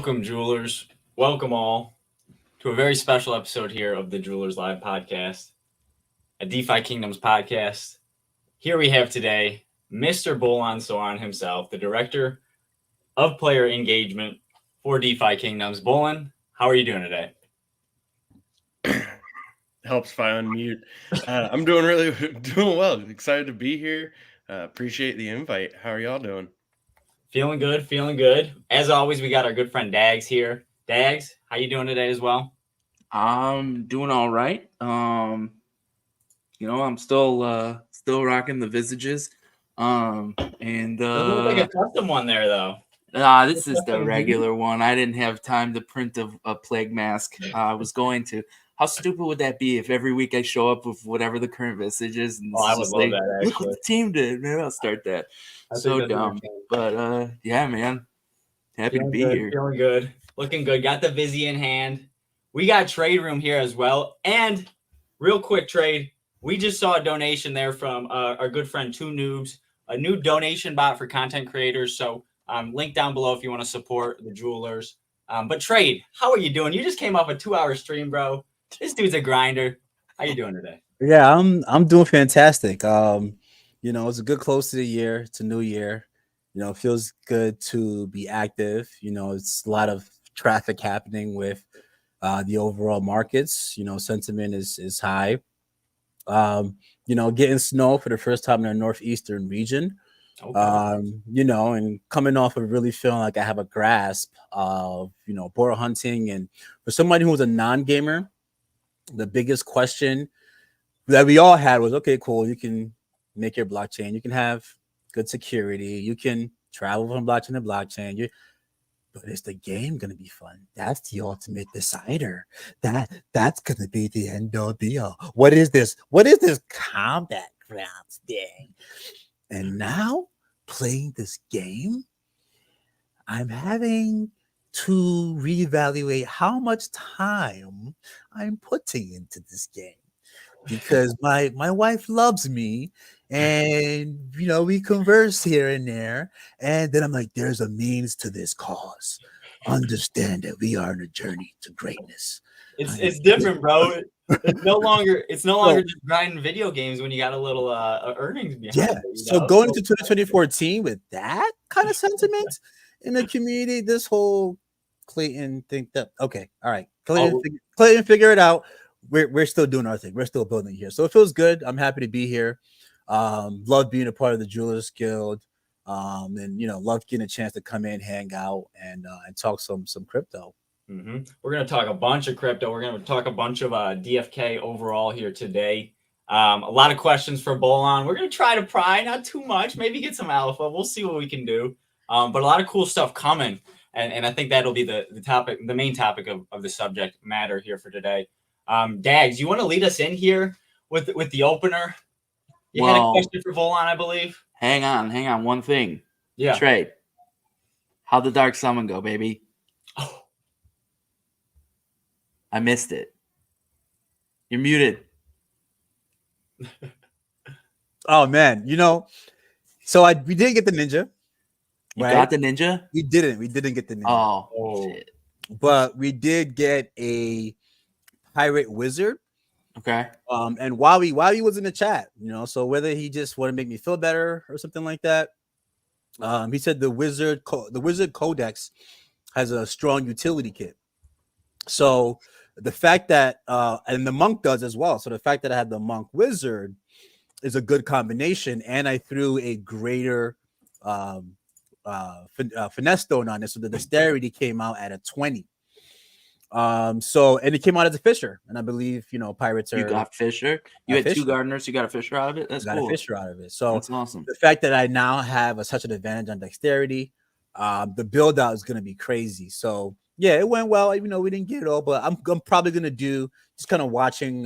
Welcome, Jewelers. Welcome all to a very special episode here of the Jewelers Live podcast, a DefiKingdoms podcast. Here we have today Mr. Bolon Soron himself, the Director of Player Engagement for DefiKingdoms. Bolon, how are you doing today? Helps if I unmute. I'm doing well. Excited to be here. Appreciate the invite. How are y'all doing? Feeling good. As always, we got our good friend Daggs here. Daggs, how you doing today as well? I'm doing all right. I'm still rocking the visages. Doesn't look like a custom one there though. This is the regular one. I didn't have time to print a plague mask. I was going to. How stupid would that be if every week I show up with whatever the current visage is? And I would love that. Look what the team did. Maybe I'll start that. So dumb. But yeah, man. Happy to be here. Feeling good. Looking good. Got the Vizzy in hand. We got Trade Room here as well. And real quick trade. We just saw a donation there from our good friend Two Noobs, a new donation bot for content creators. So link down below if you want to support the Jewelers. But Trade, how are you doing? You just came off a 2-hour stream, bro. This dude's a grinder. How you doing today? Yeah, I'm doing fantastic. It's a good close to the year. It's a new year. It feels good to be active. It's a lot of traffic happening with the overall markets. Sentiment is high. Getting snow for the first time in the northeastern region. Okay. And coming off of really feeling like I have a grasp of, boar hunting. And for somebody who was a non-gamer, the biggest question that we all had was, okay, cool. You can make your blockchain. You can have good security. You can travel from blockchain to blockchain. But is the game going to be fun? That's the ultimate decider. That's going to be the end all be all. What is this? What is this combat grounds thing? And now playing this game, I'm having to reevaluate how much time I'm putting into this game, because my wife loves me, and we converse here and there, and then I'm like, there's a means to this cause. Understand that we are on a journey to greatness. It's different, bro. It's no longer just grinding video games when you got a little earnings behind it. So going into 2024 team with that kind of sentiment in the community, this whole Clayton thing that okay, all right. Clayton, figure it out. We're still doing our thing. We're still building here. So it feels good. I'm happy to be here. Love being a part of the Jewelers Guild. And love getting a chance to come in, hang out, and talk some crypto. Mm-hmm. We're gonna talk a bunch of crypto. We're gonna talk a bunch of DFK overall here today. A lot of questions for Bolon. We're gonna try to pry, not too much, maybe get some alpha. We'll see what we can do. But a lot of cool stuff coming. And I think that'll be the topic, the main topic of the subject matter here for today. Daggs, you want to lead us in here with the opener? You had a question for Bolon, I believe. Hang on. One thing. Yeah. Trade. How'd the Dark Summon go, baby? Oh. I missed it. You're muted. Oh man, so we didn't get the ninja. You got the ninja? We didn't get the ninja. Oh. Shit. But we did get a pirate wizard. Okay. And Wally was in the chat, so whether he just wanted to make me feel better or something like that. He said the wizard codex has a strong utility kit. So the fact that and the monk does as well. So the fact that I had the monk wizard is a good combination, and I threw a greater finesse stone on it, so the dexterity came out at a 20. And it came out as a fisher, and I believe pirates are. You got fisher. You had two gardeners. You got a fisher out of it. That's cool. Got a fisher out of it. So that's awesome. The fact that I now have such an advantage on dexterity, the build out is going to be crazy. So yeah, it went well. We didn't get it all, but I'm probably going to do just kind of watching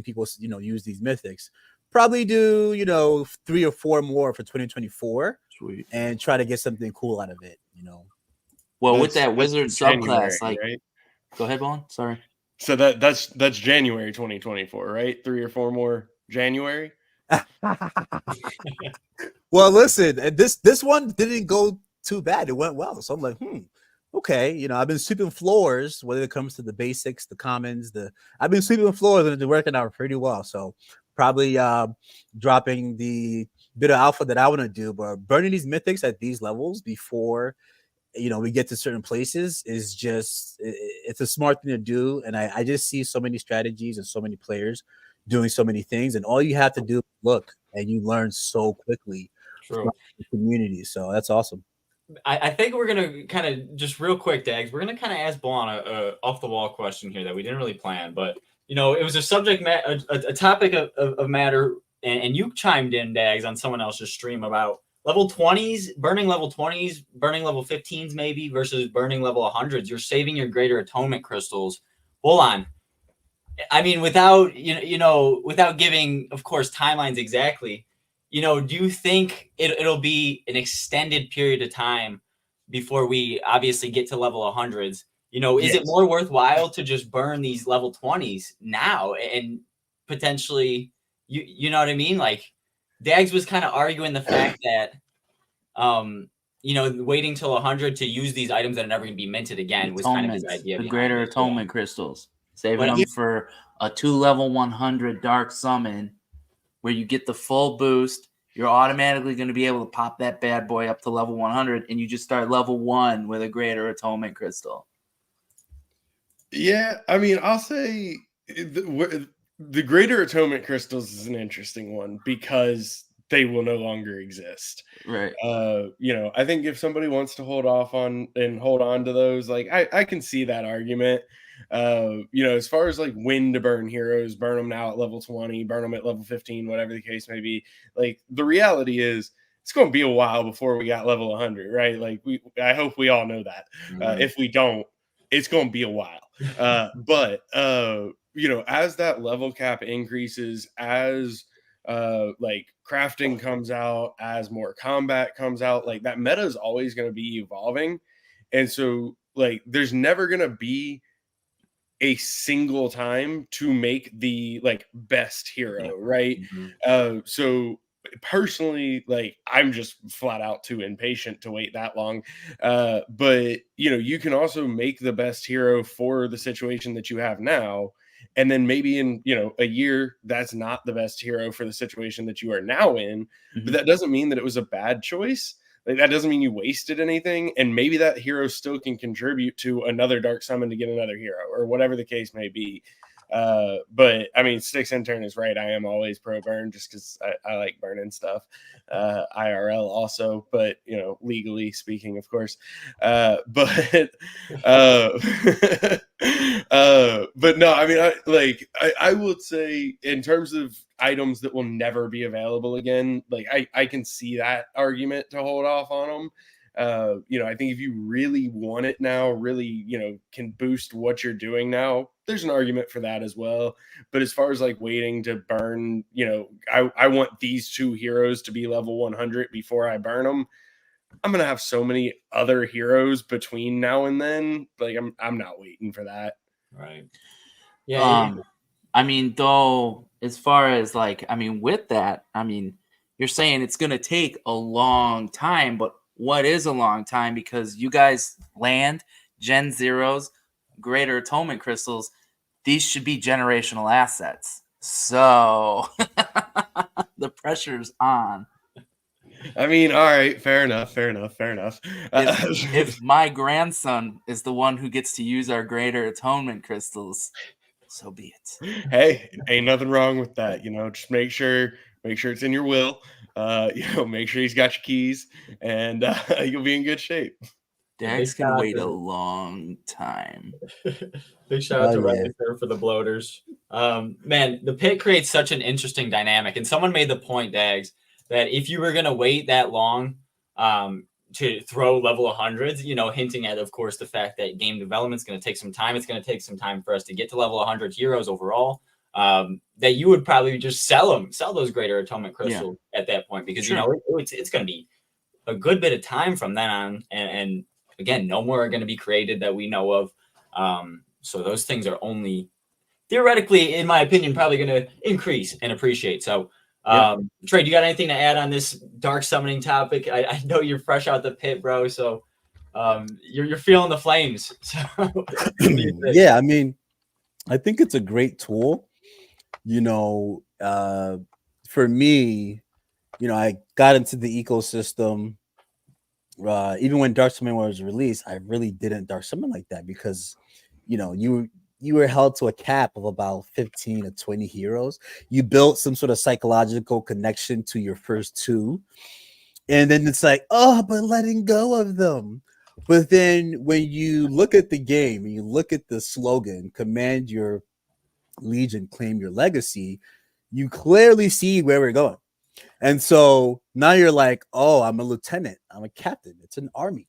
people use these mythics. Probably do 3 or 4 more for 2024. Sweet. And try to get something cool out of it. Well, with that wizard subclass, right? Go ahead, Bolon. Sorry. So that's January 2024, right? 3 or 4 more January. Well, listen, this one didn't go too bad. It went well. So I'm like, okay. You know, I've been sweeping floors, whether it comes to the basics, the commons, I've been sweeping floors and it's working out pretty well. So probably dropping the bit of alpha that I want to do, but burning these mythics at these levels before, you know, we get to certain places is just, it's a smart thing to do. And I just see so many strategies and so many players doing so many things, and all you have to do is look, and you learn so quickly from the community. So that's awesome. I think we're gonna kind of just real quick, Daggs. We're gonna kind of ask Bolon a off the wall question here that we didn't really plan, but you know, it was a subject a topic of matter, and you chimed in, Daggs, on someone else's stream about level 20s, burning level 20s, burning level 15s maybe versus burning level 100s. You're saving your greater atonement crystals. Bolon, I mean, without without giving, of course, timelines exactly, you know, do you think it'll be an extended period of time before we obviously get to level 100s? You know, is it more worthwhile to just burn these level 20s now and potentially, you know what I mean? Like, Daggs was kind of arguing the fact that, you know, waiting till 100 to use these items that are never going to be minted again was kind of his idea. The greater atonement crystals, saving them for a 2 level 100 dark summon, where you get the full boost. You're automatically going to be able to pop that bad boy up to level 100, and you just start level 1 with a greater atonement crystal. Yeah, I mean, I'll say the greater atonement crystals is an interesting one because they will no longer exist. Right. You know, I think if somebody wants to hold on to those, like I can see that argument. You know, as far as like when to burn heroes, burn them now at level 20, burn them at level 15, whatever the case may be. Like, the reality is it's going to be a while before we got level 100, right? Like, I hope we all know that. If we don't, it's going to be a while. But you know, as that level cap increases, as like crafting comes out, as more combat comes out, like that meta is always going to be evolving. And so like there's never going to be a single time to make the like best hero, right? So personally, like, I'm just flat out too impatient to wait that long. But you know, you can also make the best hero for the situation that you have now, and then maybe in, you know, a year that's not the best hero for the situation that you are now in. But that doesn't mean that it was a bad choice. Like, that doesn't mean you wasted anything, and maybe that hero still can contribute to another dark summon to get another hero, or whatever the case may be. But I mean, Sticks Intern is right. I am always pro burn just because I like burning stuff. IRL also, but you know, legally speaking, of course. But no, I mean, I would say in terms of items that will never be available again, like I can see that argument to hold off on them. You know, I think if you really want it now, really, you know, can boost what you're doing now, there's an argument for that as well. But as far as like waiting to burn, you know, I want these two heroes to be level 100 before I burn them. I'm gonna have so many other heroes between now and then. Like, I'm not waiting for that. Right. Yeah. I mean, though, as far as like, I mean, with that, I mean, you're saying it's gonna take a long time, but what is a long time? Because you guys land Gen Zeros, Greater Atonement Crystals, these should be generational assets. So the pressure's on. I mean, all right, fair enough. If my grandson is the one who gets to use our Greater Atonement Crystals, so be it. Hey, ain't nothing wrong with that. You know, just make sure it's in your will. You know, make sure he's got your keys, and you'll be in good shape. Daggs can wait a long time. Big shout out to Register for the bloaters. Man, the pit creates such an interesting dynamic. And someone made the point, Daggs, that if you were going to wait that long to throw level 100s, you know, hinting at, of course, the fact that game development is going to take some time. It's going to take some time for us to get to level 100 heroes overall. That you would probably just sell those Greater Atonement crystals at that point, because, you know, it's going to be a good bit of time from then on. And again, no more are going to be created that we know of. So those things are only theoretically, in my opinion, probably going to increase and appreciate. So Trey, do you got anything to add on this dark summoning topic? I know you're fresh out the pit, bro. So you're feeling the flames. So what do you think? Yeah, I mean, I think it's a great tool. For me, I got into the ecosystem. Even when Dark Summon was released, I really didn't Dark Summon like that because, you were held to a cap of about 15 to 20 heroes. You built some sort of psychological connection to your first two. And then it's like, oh, but letting go of them. But then when you look at the game and you look at the slogan, command your legion, claim your legacy, you clearly see where we're going. And so now you're like, oh, I'm a lieutenant, I'm a captain, it's an army.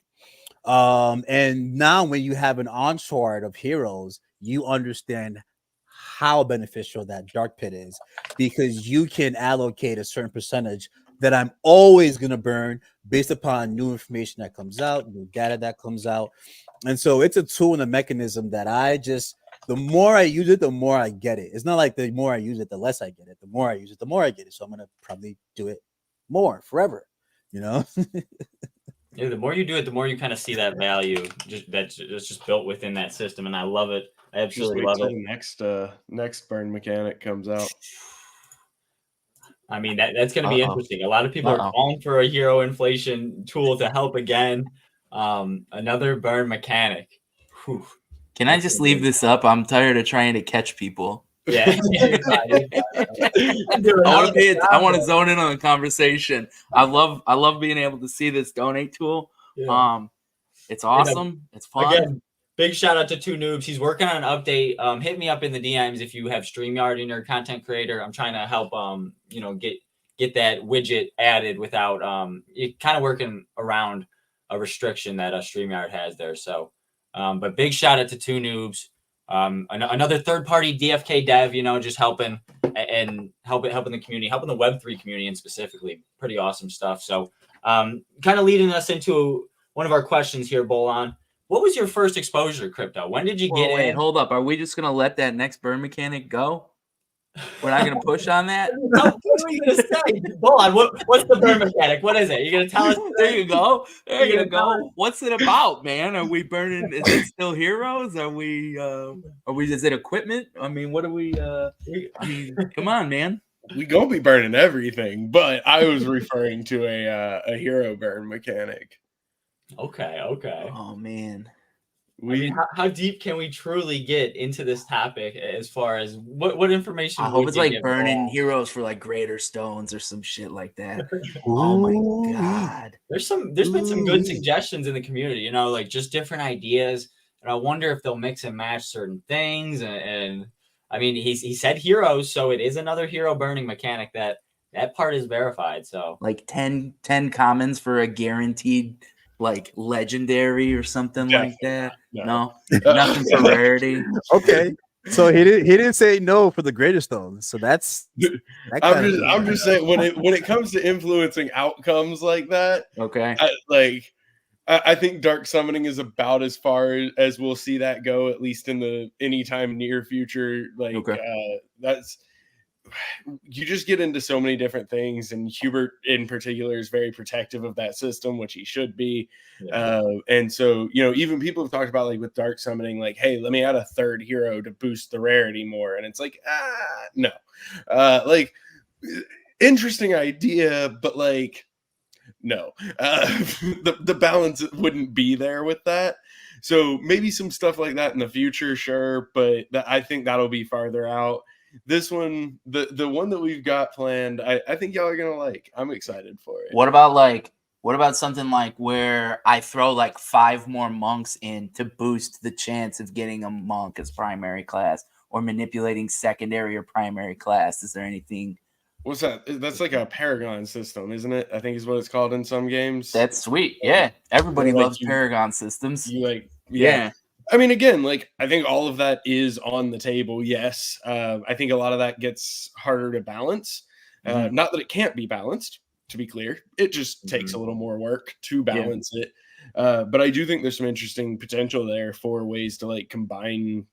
And now when you have an onslaught of heroes, you understand how beneficial that dark pit is, because you can allocate a certain percentage that I'm always going to burn based upon new information that comes out, new data that comes out. And so it's a tool and a mechanism that the more I use it, the more I get it. It's not like the more I use it, the less I get it. The more I use it, the more I get it. So I'm going to probably do it more forever, Yeah, the more you do it, the more you kind of see that value that's just built within that system. And I love it. I absolutely love it. The next burn mechanic comes out. I mean, that's going to be interesting. A lot of people are calling for a hero inflation tool to help again. Another burn mechanic. Whew. Can I just leave this up? I'm tired of trying to catch people. Yeah. I want to zone in on the conversation. I love being able to see this donate tool. Yeah. It's awesome. It's fun. Again, big shout out to Two Noobs. He's working on an update. Hit me up in the DMs if you have StreamYard in your content creator. I'm trying to help get that widget added without kind of working around a restriction that StreamYard has there. So but big shout out to Two Noobs. Another third-party DFK dev, just helping and helping the community, helping the Web3 community, and specifically pretty awesome stuff. So kind of leading us into one of our questions here, Bolon. What was your first exposure to crypto? When did you get in? Wait, hold up. Are we just going to let that next burn mechanic go? We're not going to push on that? What are you going to say? Bolon, what's the burn mechanic? What is it? You're going to tell us? There you go. There you go. What's it about, man? Are we burning? Is it still heroes? Are we, is it equipment? I mean, what are we, come on, man. We gonna be burning everything, but I was referring to a hero burn mechanic. Okay. Oh man, how deep can we truly get into this topic as far as what information? I hope it's like burning heroes for like greater stones or some shit like that. Oh my god, there's been some good suggestions in the community. Like just different ideas, and I wonder if they'll mix and match certain things. And I mean, he said heroes, so it is another hero burning mechanic. That part is verified. So like 10 commons for a guaranteed like legendary or something like that. No, nothing for rarity. Okay, so he didn't say no for the greater stones. So that's. I'm just saying when it comes to influencing outcomes like that. Okay, I think dark summoning is about as far as we'll see that go, at least in the anytime near future. That's. You just get into so many different things, and Hubert in particular is very protective of that system, which he should be. Yeah. And so, even people have talked about like with dark summoning, like, hey, let me add a third hero to boost the rarity more. And it's like, no, interesting idea, but like, no, the balance wouldn't be there with that. So maybe some stuff like that in the future, sure, but I think that'll be farther out. This one, the one that we've got planned, I think y'all are gonna like. I'm excited for it. What about something like where I throw like 5 more monks in to boost the chance of getting a monk as primary class, or manipulating secondary or primary class? Is there anything? What's that? That's like a Paragon system, isn't it? I think is what it's called in some games. That's sweet. Yeah, everybody loves Paragon systems. Yeah. I mean, again, like I think all of that is on the table. Yes, I think a lot of that gets harder to balance. Not that it can't be balanced. To be clear, it just takes a little more work to balance it. But I do think there's some interesting potential there for ways to like combine,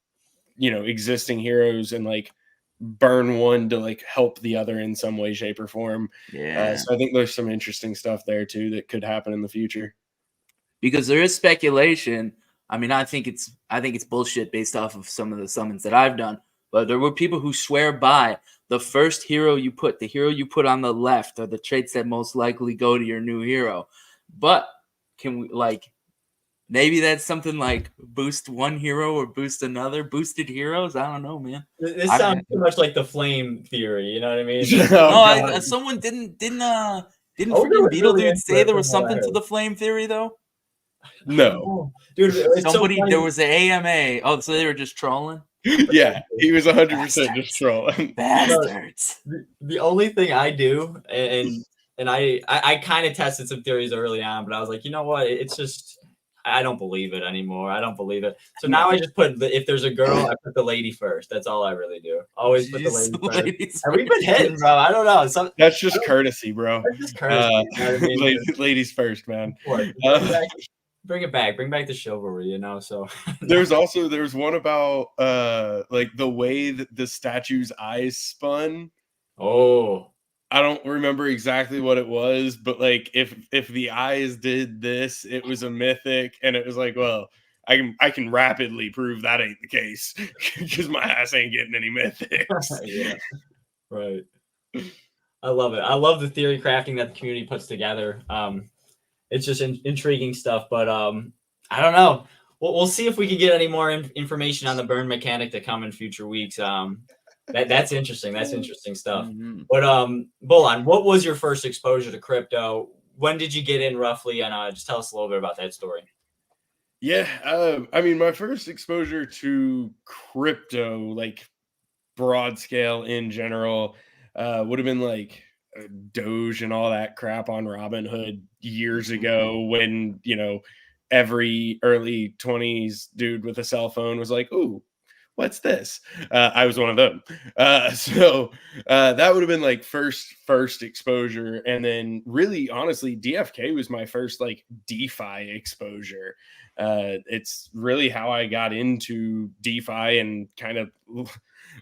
existing heroes and like burn one to like help the other in some way, shape, or form. Yeah. So I think there's some interesting stuff there too that could happen in the future. Because there is speculation. I mean, I think it's bullshit based off of some of the summons that I've done. But there were people who swear by the first hero you put on the left are the traits that most likely go to your new hero. But can we like maybe that's something like boost one hero or boost another, boosted heroes? I don't know, man. This sounds too much like the flame theory. You know what I mean? No, someone didn't freaking Beetle really Dude say there was from what I something to heard. the flame theory though? No. Dude, it's Somebody so funny. there was an AMA. Oh, so they were just trolling? Yeah, he was 100% just trolling. Bastards. The only thing I do, and I kind of tested some theories early on, but I was like, you know what? It's just I don't believe it anymore. I don't believe it. So now I just put if there's a girl, I put the lady first. That's all I really do. Always put the lady first. And we've been hitting, bro. I don't know. That's just courtesy, bro. That's just courtesy. You know what I mean? Ladies first, man. Bring it back. Bring back the chivalry, you know. So there's one about like the way that the statue's eyes spun. Oh, I don't remember exactly what it was, but like if the eyes did this, it was a mythic, and it was like, well, I can rapidly prove that ain't the case because my ass ain't getting any mythics. Yeah, right. I love it. I love the theory crafting that the community puts together. It's just intriguing stuff, but I don't know. We'll see if we can get any more information on the burn mechanic to come in future weeks. That's interesting. That's interesting stuff. Mm-hmm. But Bolon, what was your first exposure to crypto? When did you get in roughly? And just tell us a little bit about that story. Yeah, I mean, my first exposure to crypto, like broad scale in general, would have been like Doge and all that crap on Robinhood years ago when, you know, every early 20s dude with a cell phone was like, ooh, what's this? I was one of them. So that would have been like first exposure. And then really, honestly, DFK was my first like DeFi exposure. It's really how I got into DeFi and kind of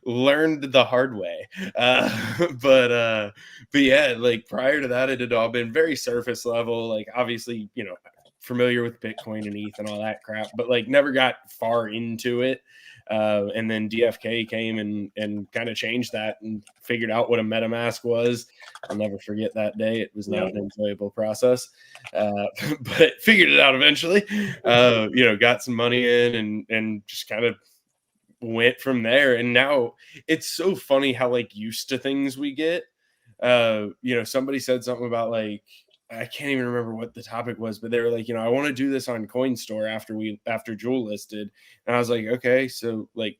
learned the hard way. But yeah, like prior to that, it had all been very surface level. Like obviously, you know, familiar with Bitcoin and ETH and all that crap, but like never got far into it. And then DFK came and kind of changed that and figured out what a MetaMask was. I'll never forget that day. It was not an enjoyable process, but figured it out eventually. You know, got some money in and just kind of went from there. And now it's so funny how like used to things we get. You know, somebody said something about like, I can't even remember what the topic was, but they were like, you know, I want to do this on CoinStore after Jewel listed. And I was like, okay, so like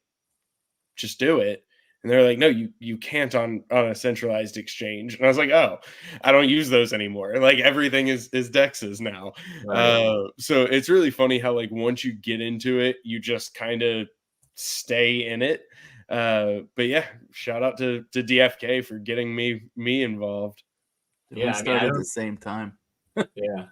just do it. And they're like, no, you can't on a centralized exchange. And I was like, oh, I don't use those anymore. Like everything is Dex's now. Right. So it's really funny how like once you get into it, you just kind of stay in it. But yeah, shout out to DFK for getting me involved. Yeah, we started at the same time. Yeah.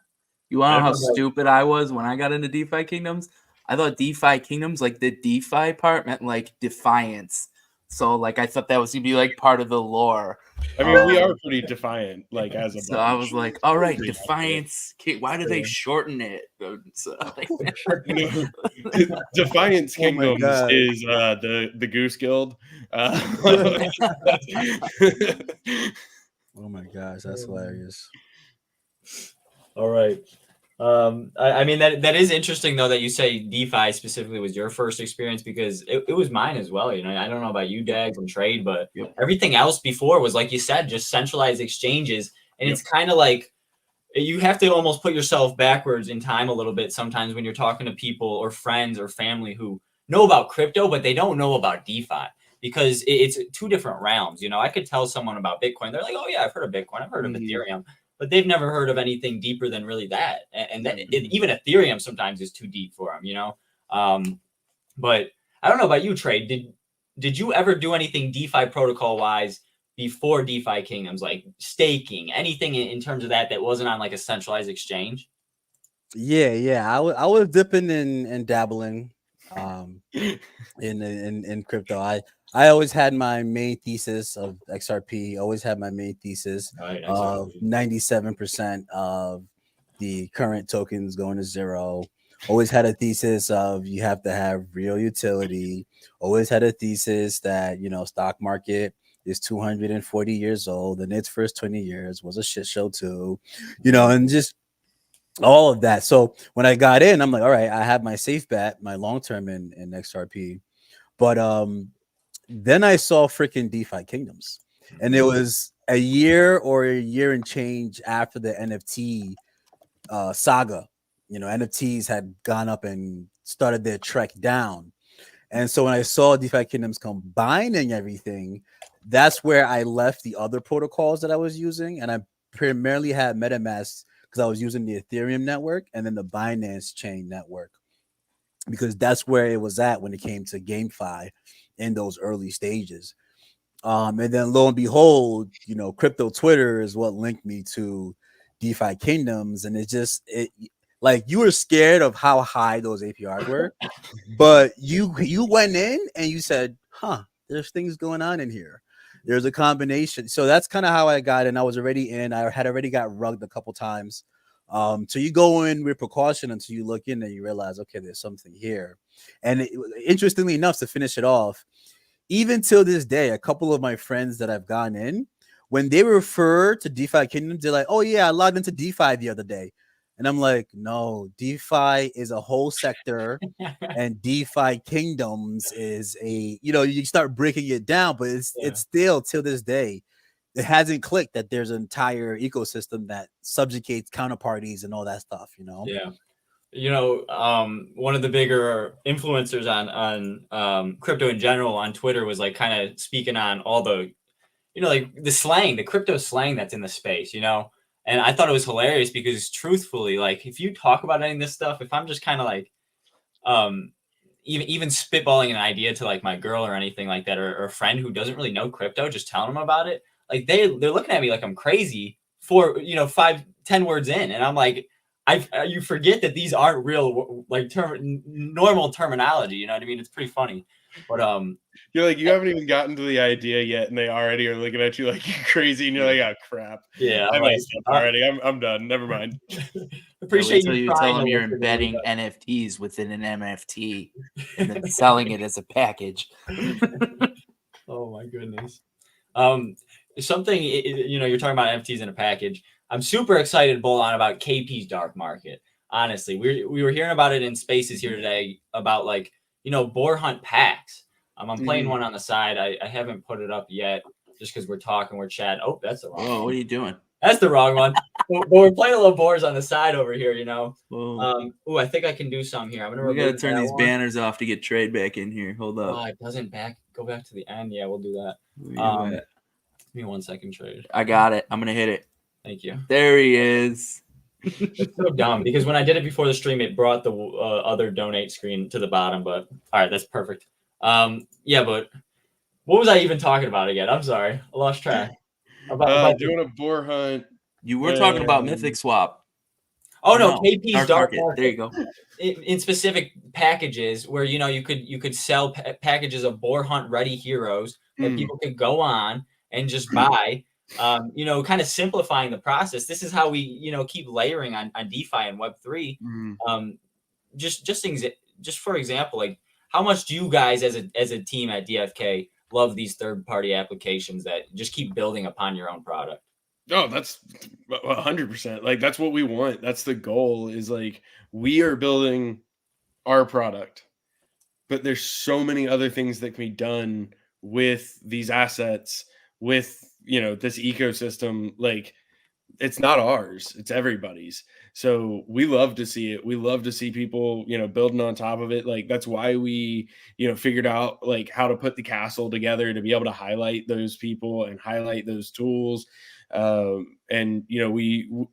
You want to know how stupid I was when I got into DefiKingdoms? I thought DefiKingdoms, like the DeFi part, meant like defiance. So like I thought that was gonna be like part of the lore. I mean, we are pretty defiant, like as a so bunch. I was like, all right, defiance. Why do they shorten it? So, like, Defiance Kingdoms is the Goose Guild. Oh my gosh, that's hilarious. All right. I mean, that is interesting, though, that you say DeFi specifically was your first experience because it was mine as well. You know, I don't know about you, Daggs, and Trade, but everything else before was, like you said, just centralized exchanges. And it's kind of like you have to almost put yourself backwards in time a little bit sometimes when you're talking to people or friends or family who know about crypto, but they don't know about DeFi. Because it's two different realms. You know, I could tell someone about Bitcoin. They're like, oh, yeah, I've heard of Bitcoin. I've heard of Ethereum. But they've never heard of anything deeper than really that. And that even Ethereum sometimes is too deep for them, you know? But I don't know about you, Trade. Did you ever do anything DeFi protocol-wise before DefiKingdoms, like staking, anything in terms of that wasn't on like a centralized exchange? Yeah. I was dipping and dabbling in crypto. I always had my main thesis of XRP. Always had my main thesis All right, of XRP. 97% of the current tokens going to zero. Always had a thesis of you have to have real utility. Always had a thesis that, you know, stock market is 240 years old and its first 20 years was a shit show too, you know, and just all of that. So when I got in, I'm like, all right, I have my safe bet, my long term in XRP. But then I saw freaking DeFi Kingdoms, and it was a year or a year and change after the NFT saga. You know, NFTs had gone up and started their trek down. And so when I saw DeFi Kingdoms combining everything, that's where I left the other protocols that I was using. And I primarily had MetaMask because I was using the Ethereum network and then the Binance chain network, because that's where it was at when it came to GameFi in those early stages. And then lo and behold, you know, crypto Twitter is what linked me to DeFi Kingdoms. And it like you were scared of how high those APRs were, but you went in and you said, huh, there's things going on in here. There's a combination. So that's kind of how I got in. I was already in. I had already got rugged a couple times. So you go in with precaution until you look in and you realize, okay, there's something here. And interestingly enough, to finish it off, even till this day, a couple of my friends that I've gone in, when they refer to DeFi Kingdoms, they're like, oh yeah, I logged into DeFi the other day. And I'm like, no, DeFi is a whole sector and DeFi Kingdoms is a, you know, you start breaking it down, but it's still till this day, it hasn't clicked that there's an entire ecosystem that subjugates counterparties and all that stuff, you know? Yeah. You know, one of the bigger influencers on crypto in general on Twitter was like kind of speaking on all the, you know, like the slang, the crypto slang that's in the space, you know? And I thought it was hilarious because truthfully, like if you talk about any of this stuff, if I'm just kind of like, even spitballing an idea to like my girl or anything like that, or a friend who doesn't really know crypto, just telling them about it, like they're looking at me like I'm crazy for, you know, 5-10 words in. And I'm like, you forget that these aren't real, like normal terminology. You know what I mean? It's pretty funny, but you're like, you haven't even gotten to the idea yet, and they already are looking at you like you're crazy, and you're like, oh crap. Yeah, I like, messed up already. I'm done. Never mind. Appreciate you you tell them to you're look at it, embedding but- NFTs within an NFT and then selling it as a package. Oh my goodness. Something, you know, you're talking about NFTs in a package. I'm super excited, Bolon, about KP's dark market. Honestly, we were hearing about it in spaces here today about like, you know, boar hunt packs. I'm playing one on the side. I haven't put it up yet just because we're talking, we're chatting. Oh, that's the wrong one. What are you doing? That's the wrong one. But we're playing a little boars on the side over here, you know. Whoa. I think I can do some here. I'm gonna. We gotta remove turn that these one. banners off to get trade back in here. Hold up. Oh, it doesn't go back to the end. Yeah, we'll do that. Where you at? Give me 1 second, Trade. I got it. I'm gonna hit it. Thank you. There he is. It's so dumb because when I did it before the stream, it brought the other donate screen to the bottom. But all right, that's perfect. Yeah, but what was I even talking about again? I'm sorry, I lost track. About doing a boar hunt. You were talking about Mythic Swap. Oh no, KP's dark market. There you go. In specific packages where, you know, you could sell packages of boar hunt ready heroes that people could go on and just buy. You know, kind of simplifying the process. This is how we, you know, keep layering on DeFi and Web3. Just for example, like how much do you guys as a team at DFK love these third-party applications that just keep building upon your own product? Oh, that's 100%. Like that's what we want. That's the goal, is like we are building our product, but there's so many other things that can be done with these assets, with, you know, this ecosystem. Like it's not ours, it's everybody's. So we love to see it. We love to see people, you know, building on top of it. Like that's why we, you know, figured out like how to put the castle together to be able to highlight those people and highlight those tools. And you know, we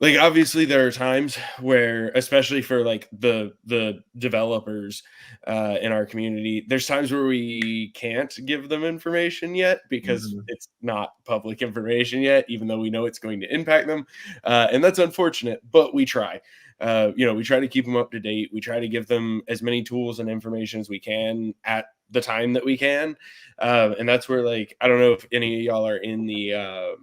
like obviously there are times where, especially for like the developers in our community, there's times where we can't give them information yet because it's not public information yet, even though we know it's going to impact them, and that's unfortunate, but we try. You know, we try to keep them up to date. We try to give them as many tools and information as we can at the time that we can. And that's where, like, I don't know if any of y'all are in the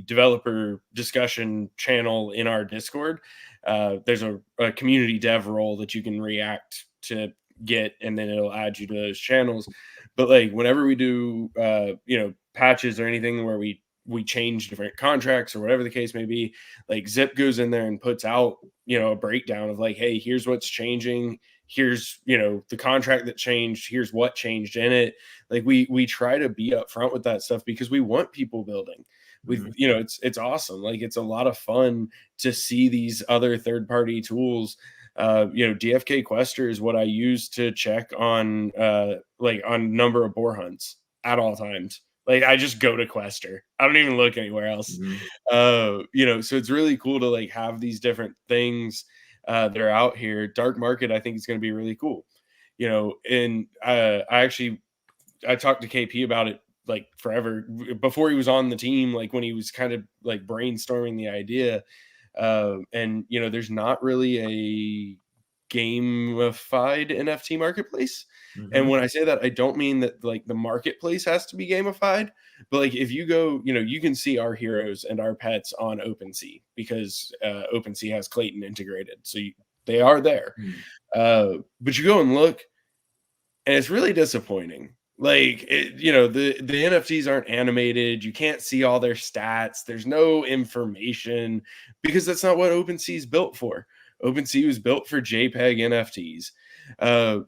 developer discussion channel in our Discord. There's a community dev role that you can react to get, and then it'll add you to those channels. But like whenever we do patches or anything where we change different contracts or whatever the case may be, like Zip goes in there and puts out a breakdown of like, hey, here's what's changing, here's the contract that changed, here's what changed in it. Like we try to be upfront with that stuff because we want people building. It's awesome. Like it's a lot of fun to see these other third-party tools. DFK Quester is what I use to check on on number of boar hunts at all times. Like I just go to Quester. I don't even look anywhere else. So it's really cool to like have these different things that are out here. Dark market, I think, is going to be really cool. And I talked to KP about it like forever before he was on the team, like when he was kind of like brainstorming the idea. And there's not really a gamified NFT marketplace. And when I say that, I don't mean that like the marketplace has to be gamified, but like if you go, you can see our heroes and our pets on OpenSea because OpenSea has Clayton integrated, so they are there. But you go and look, and it's really disappointing. Like the NFTs aren't animated. You can't see all their stats. There's no information because that's not what OpenSea is built for. OpenSea was built for JPEG NFTs.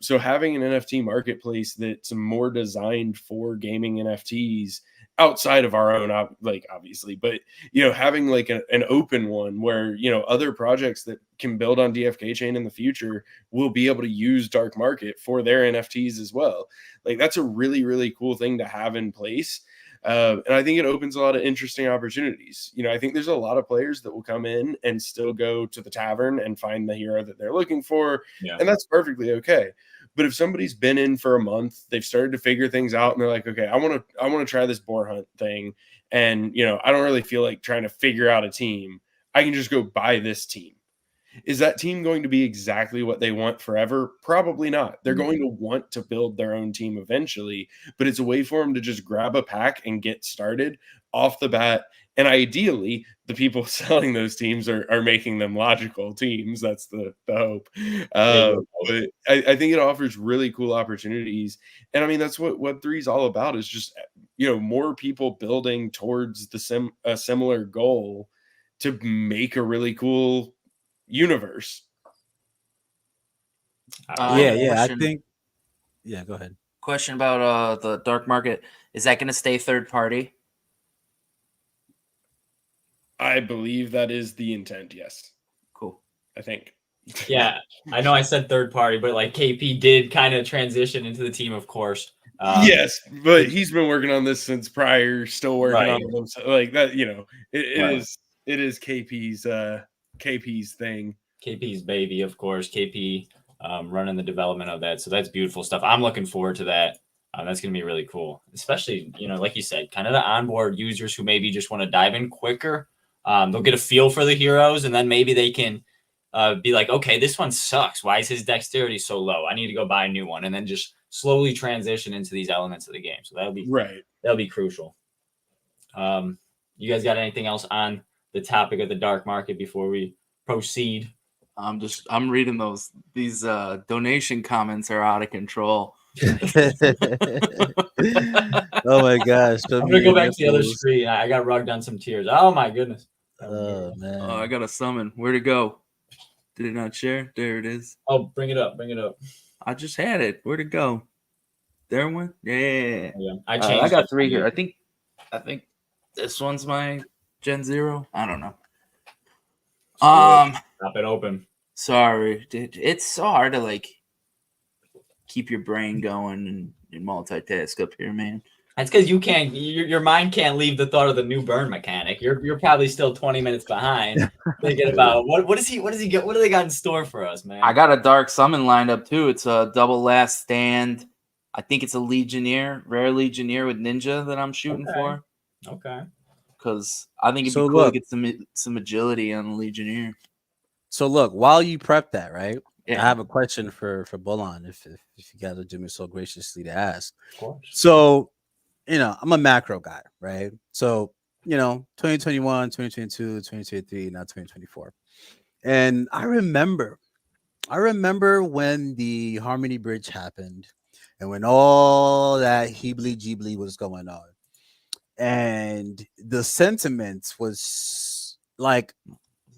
So having an NFT marketplace that's more designed for gaming NFTs outside of our own, like obviously, but having like an open one where other projects that can build on DFK chain in the future will be able to use dark market for their NFTs as well. Like that's a really, really cool thing to have in place. And I think it opens a lot of interesting opportunities. I think there's a lot of players that will come in and still go to the tavern and find the hero that they're looking for. Yeah. And that's perfectly okay. But if somebody's been in for a month, they've started to figure things out, and they're like, okay, I want to try this boar hunt thing. And, I don't really feel like trying to figure out a team. I can just go buy this team. Is that team going to be exactly what they want forever? Probably not. They're going to want to build their own team eventually, but it's a way for them to just grab a pack and get started off the bat. And ideally, the people selling those teams are making them logical teams. That's the hope. But I think it offers really cool opportunities. And I mean, that's what Web3 is all about, is just, more people building towards a similar goal to make a really cool universe. I think. Yeah, go ahead. Question about the dark market. Is that going to stay third party? I believe that is the intent. Yes. Cool. I think. Yeah, I know I said third party, but like KP did kind of transition into the team, of course. Yes, but he's been working on this since prior, still working on them. So like that, it is KP's thing. KP's baby, of course. KP running the development of that. So that's beautiful stuff. I'm looking forward to that. That's going to be really cool, especially, like you said, kind of the onboard users who maybe just want to dive in quicker. They'll get a feel for the heroes, and then maybe they can be like, okay, this one sucks. Why is his dexterity so low? I need to go buy a new one, and then just slowly transition into these elements of the game. So that'll be crucial. You guys got anything else on the topic of the dark market before we proceed? I'm reading these donation comments are out of control. Oh my gosh. I'm gonna go back to the other screen. I got rugged on some tears. Oh my goodness. Oh man. Oh, I got a summon. Where'd it go? Did it not share? There it is. Oh, bring it up. I just had it. Where'd it go? There one? Yeah. I changed. I got 3 here. I think this one's my Gen 0. I don't know. Pop it open. Sorry. It's so hard to like keep your brain going and multitask up here, man. That's because you can't. Your mind can't leave the thought of the new burn mechanic. You're probably still 20 minutes behind, thinking about what does he get? What do they got in store for us, man? I got a dark summon lined up too. It's a double last stand. I think it's a Legionnaire, rare Legionnaire with Ninja that I'm shooting for. Okay. Because I think it'd be cool to get some agility on the Legionnaire. So look, while you prep that, right? I have a question for Bolon, if you guys would do me so graciously to ask. Of course. So, I'm a macro guy, right? So, 2021, 2022, 2023, now 2024. And I remember when the Harmony Bridge happened and when all that heebly jeebly was going on. And the sentiment was like,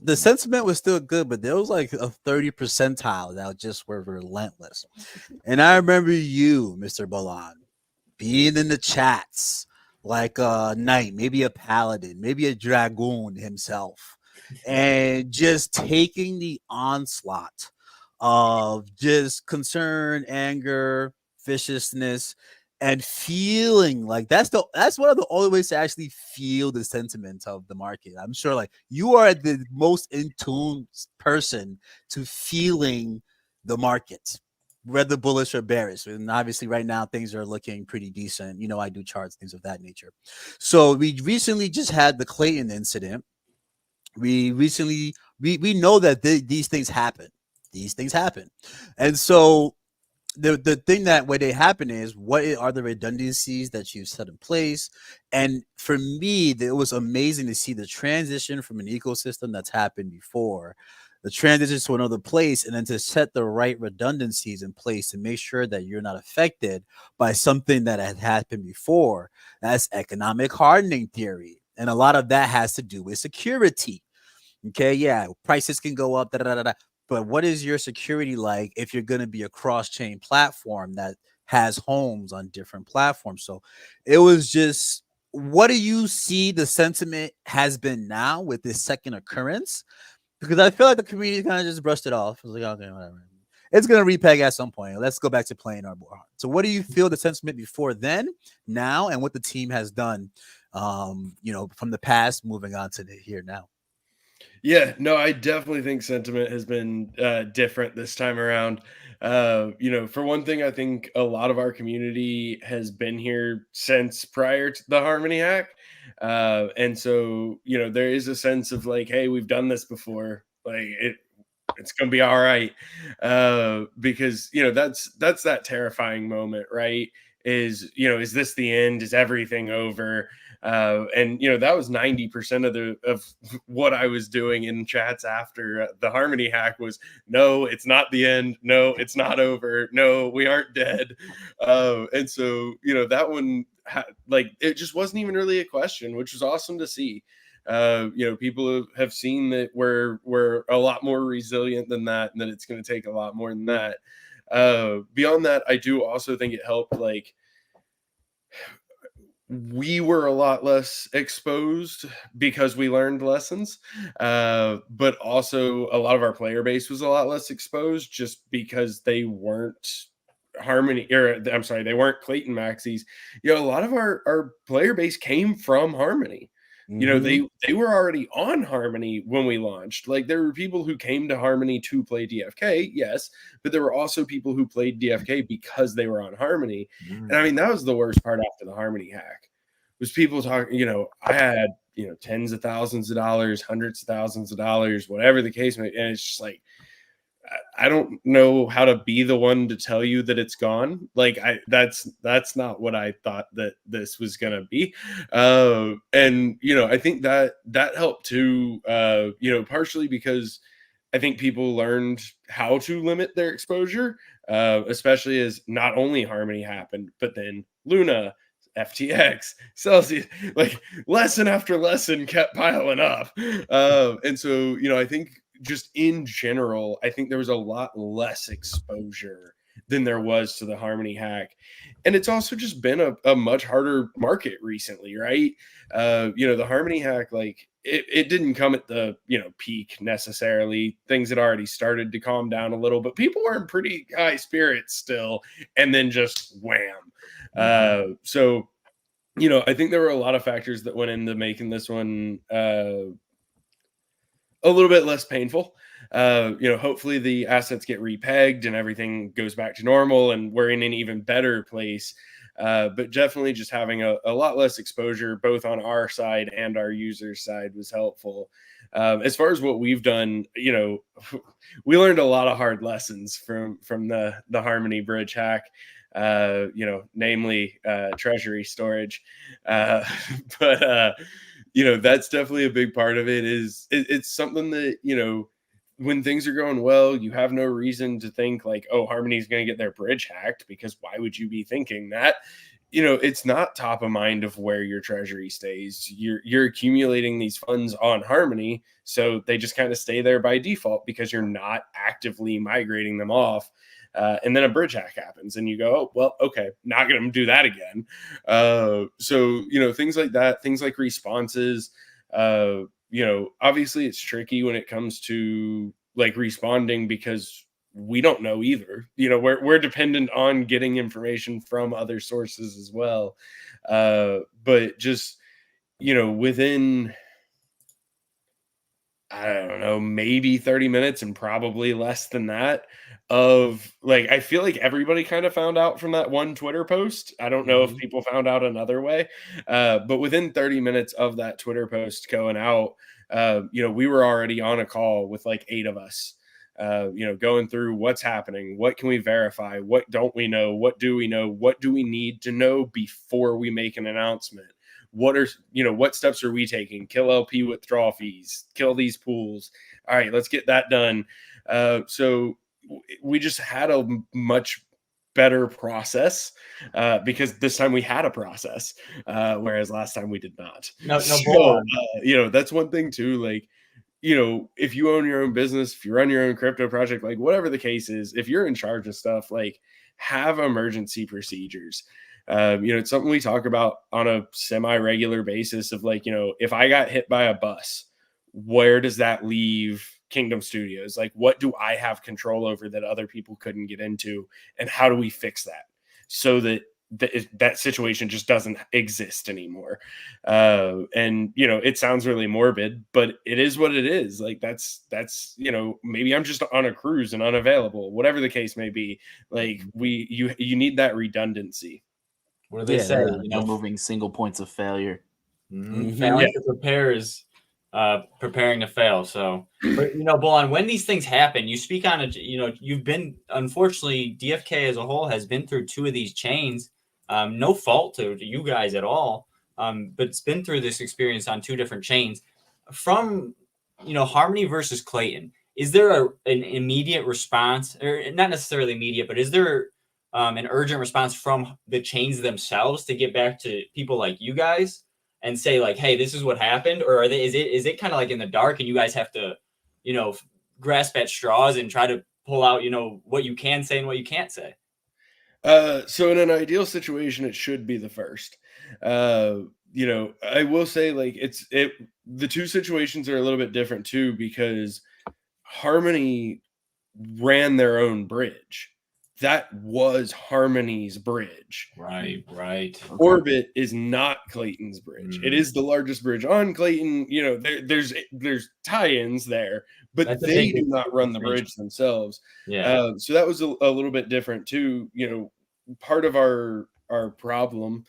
the sentiment was still good, but there was like a 30 percentile that just were relentless. And I remember you, Mr. Bolon, being in the chats like a knight, maybe a paladin, maybe a dragoon himself, and just taking the onslaught of just concern, anger, viciousness, and feeling like that's one of the only ways to actually feel the sentiment of the market. I'm sure like you are the most in tune person to feeling the market, whether bullish or bearish. And obviously right now things are looking pretty decent. I do charts, things of that nature. So we recently just had the Clayton incident. We know that these things happen. These things happen. And so the thing that way they happen is, what are the redundancies that you've set in place? And for me, it was amazing to see the transition from an ecosystem that's happened before, the transition to another place, and then to set the right redundancies in place to make sure that you're not affected by something that had happened before. That's economic hardening theory. And a lot of that has to do with security. Okay, yeah, prices can go up, but what is your security like if you're going to be a cross-chain platform that has homes on different platforms? So it was just, what do you see the sentiment has been now with this second occurrence? Because I feel like the community kind of just brushed it off. It was like, okay, whatever. It's going to repeg at some point. Let's go back to playing our board. So what do you feel the sentiment before then, now, and what the team has done, from the past moving on to the here now? Yeah, no, I definitely think sentiment has been different this time around. For one thing, I think a lot of our community has been here since prior to the Harmony hack. And so, there is a sense of like, hey, we've done this before. Like it's gonna be all right. Because that's that terrifying moment, right? Is this the end? Is everything over? And that was 90% of what I was doing in chats after the Harmony hack was, no, it's not the end. No, it's not over. No, we aren't dead. And so that one it just wasn't even really a question, which was awesome to see. People have seen that we're a lot more resilient than that, and that it's going to take a lot more than that. Beyond that, I do also think it helped, like, we were a lot less exposed because we learned lessons, but also a lot of our player base was a lot less exposed just because they weren't Harmony, or I'm sorry, they weren't Clayton maxis. A lot of our player base came from Harmony. They were already on Harmony when we launched. Like, there were people who came to Harmony to play DFK, yes, but there were also people who played DFK because they were on Harmony. And I mean, that was the worst part after the Harmony hack, was people talking, I had, tens of thousands of dollars, hundreds of thousands of dollars, whatever the case may be. And it's just like, I don't know how to be the one to tell you that it's gone. Like, that's not what I thought that this was going to be. And, I think that helped too, partially because I think people learned how to limit their exposure, especially as not only Harmony happened, but then Luna, FTX, Celsius, like lesson after lesson kept piling up. And so, I think just in general, I think there was a lot less exposure than there was to the Harmony hack. And it's also just been a much harder market recently, right? The Harmony hack, like, it didn't come at the, peak necessarily. Things had already started to calm down a little, but people were in pretty high spirits still, and then just wham. So, I think there were a lot of factors that went into making this one a little bit less painful. hopefully the assets get repegged and everything goes back to normal and we're in an even better place. But definitely just having a lot less exposure, both on our side and our users' side, was helpful. As far as what we've done, we learned a lot of hard lessons from the Harmony bridge hack, namely treasury storage. But that's definitely a big part of it. It's something that, when things are going well, you have no reason to think like, oh, Harmony's going to get their bridge hacked, because why would you be thinking that? It's not top of mind of where your treasury stays. You're accumulating these funds on Harmony, so they just kind of stay there by default because you're not actively migrating them off. And then a bridge hack happens and you go, oh, well, okay, not going to do that again. So, things like that, things like responses, obviously it's tricky when it comes to like responding, because we don't know either. We're dependent on getting information from other sources as well. But just, within, I don't know, maybe 30 minutes and probably less than that of like, I feel like everybody kind of found out from that one Twitter post. I don't know if people found out another way, but within 30 minutes of that Twitter post going out, we were already on a call with like 8 of us, going through what's happening, what can we verify, what don't we know, what do we know, what do we need to know before we make an announcement. What steps are we taking? Kill LP withdrawal fees, kill these pools. All right, let's get that done. So we just had a much better process, because this time we had a process, whereas last time we did not. That's one thing too. Like, if you own your own business, if you run your own crypto project, like whatever the case is, if you're in charge of stuff, like have emergency procedures. It's something we talk about on a semi-regular basis of like, if I got hit by a bus, where does that leave Kingdom Studios? Like, what do I have control over that other people couldn't get into? And how do we fix that so that that situation just doesn't exist anymore? And it sounds really morbid, but it is what it is. Like that's maybe I'm just on a cruise and unavailable, whatever the case may be. Like you need that redundancy. What do they say? Removing single points of failure. Failing to prepare is preparing to fail. So, but Bolon, when these things happen, you speak on it. You've been, unfortunately, DFK as a whole has been through 2 of these chains. No fault to you guys at all, but it's been through this experience on 2 different chains. From Harmony versus Clayton, is there an immediate response, or not necessarily immediate, but is there an urgent response from the chains themselves to get back to people like you guys and say like, hey, this is what happened? Or is it kind of like in the dark and you guys have to, grasp at straws and try to pull out, what you can say and what you can't say? So in an ideal situation, it should be the first. I will say like the 2 situations are a little bit different too, because Harmony ran their own bridge. That was Harmony's bridge. Right. Okay. Orbit is not Clayton's bridge. It is the largest bridge on Clayton. There's tie-ins there, but they do not run the bridge themselves. Yeah. So that was a little bit different too. Part of our problem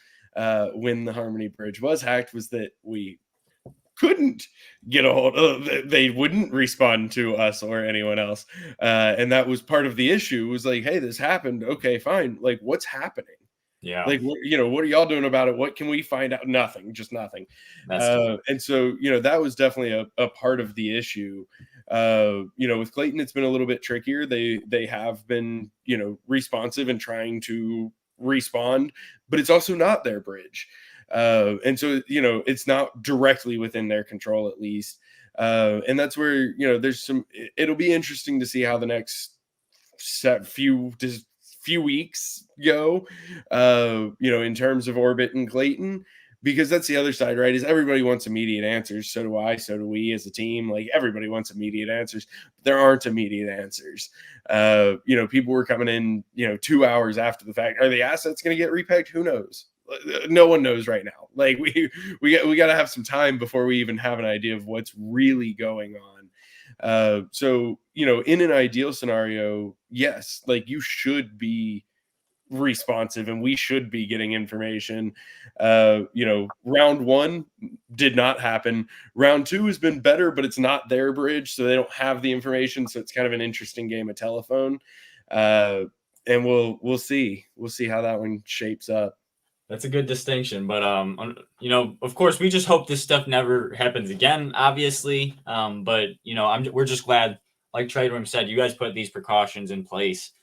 when the Harmony bridge was hacked was that we couldn't get a hold of, they wouldn't respond to us or anyone else, and that was part of the issue. Was like, hey, this happened, okay, fine, like what's happening? Like, what are y'all doing about it? What can we find out? Nothing, just nothing. And so that was definitely a part of the issue. With Clayton, it's been a little bit trickier. They have been responsive and trying to respond, but it's also not their bridge. And so, it's not directly within their control, at least. And that's where, it'll be interesting to see how the next few weeks go, in terms of Orbit and Clayton, because that's the other side, right? Is everybody wants immediate answers. So do I, so do we as a team. Like everybody wants immediate answers. But there aren't immediate answers. People were coming in, 2 hours after the fact. Are the assets going to get repegged? Who knows? No one knows right now. Like we got to have some time before we even have an idea of what's really going on. So, you know, in an ideal scenario, yes, like you should be responsive and we should be getting information. You know, round 1 did not happen. Round 2 has been better, but it's not their bridge, so they don't have the information. So it's kind of an interesting game of telephone. And we'll see how that one shapes up. That's a good distinction, but you know, of course, we just hope this stuff never happens again. Obviously, but you know, we're just glad, like Trade Room said, you guys put these precautions in place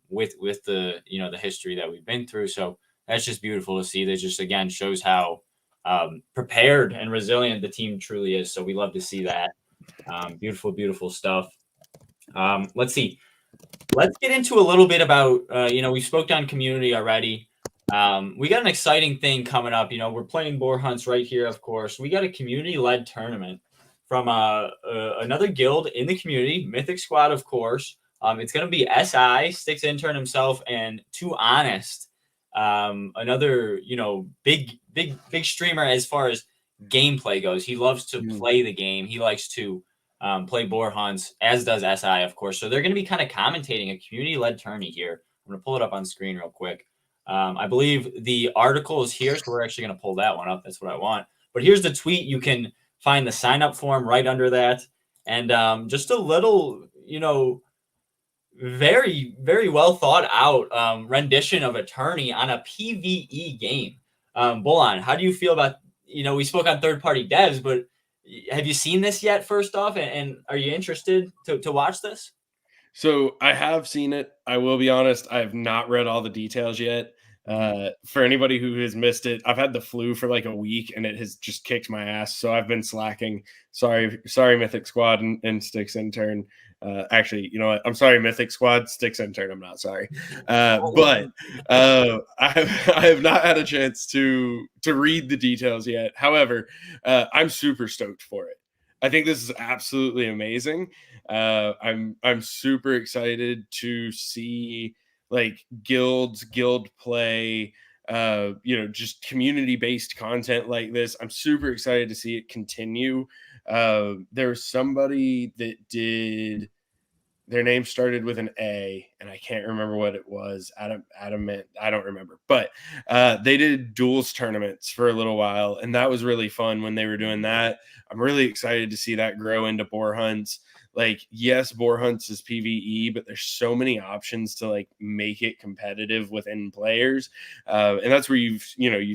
with the you know the history that we've been through. So that's just beautiful to see. That just again shows how prepared and resilient the team truly is. So we love to see that. Beautiful, beautiful stuff. Let's see. Let's get into a little bit about you know, we spoke on community already. We got an exciting thing coming up. You know, we're playing boar hunts right here, of course. We got a community-led tournament from another guild in the community, Mythic Squad, of course. It's going to be SI, Sticks Intern himself, and Too Honest, another, you know, big streamer as far as gameplay goes. He loves to play the game. He likes to play boar hunts, as does SI, of course. So they're going to be kind of commentating a community-led tourney here. I'm going to pull it up on screen real quick. I believe the article is here, so we're actually going to pull that one up. That's what I want. But here's the tweet. You can find the sign-up form right under that. And just a little, you know, very, very well thought out rendition of a tourney on a PvE game. Bolon, how do you feel about, you know, we spoke on third-party devs, but have you seen this yet, first off? And are you interested to watch this? So I have seen it. I will be honest, I have not read all the details yet. For anybody who has missed it, I've had the flu for like a week and it has just kicked my ass. So I've been slacking. Sorry, Mythic Squad and Sticks Intern. Actually, you know what? I'm sorry, Mythic Squad, Sticks Intern. I'm not sorry. But I have not had a chance to read the details yet. However, I'm super stoked for it. I think this is absolutely amazing. I'm super excited to see like guild play, you know, just community-based content like this. I'm super excited to see it continue. There was somebody that did, their name started with an A and I can't remember what it was. Adam, I don't remember, but they did duels tournaments for a little while and that was really fun when they were doing that. I'm really excited to see that grow into boar hunts. Like, yes, boar hunts is PvE, but there's so many options to like make it competitive within players. And that's where you've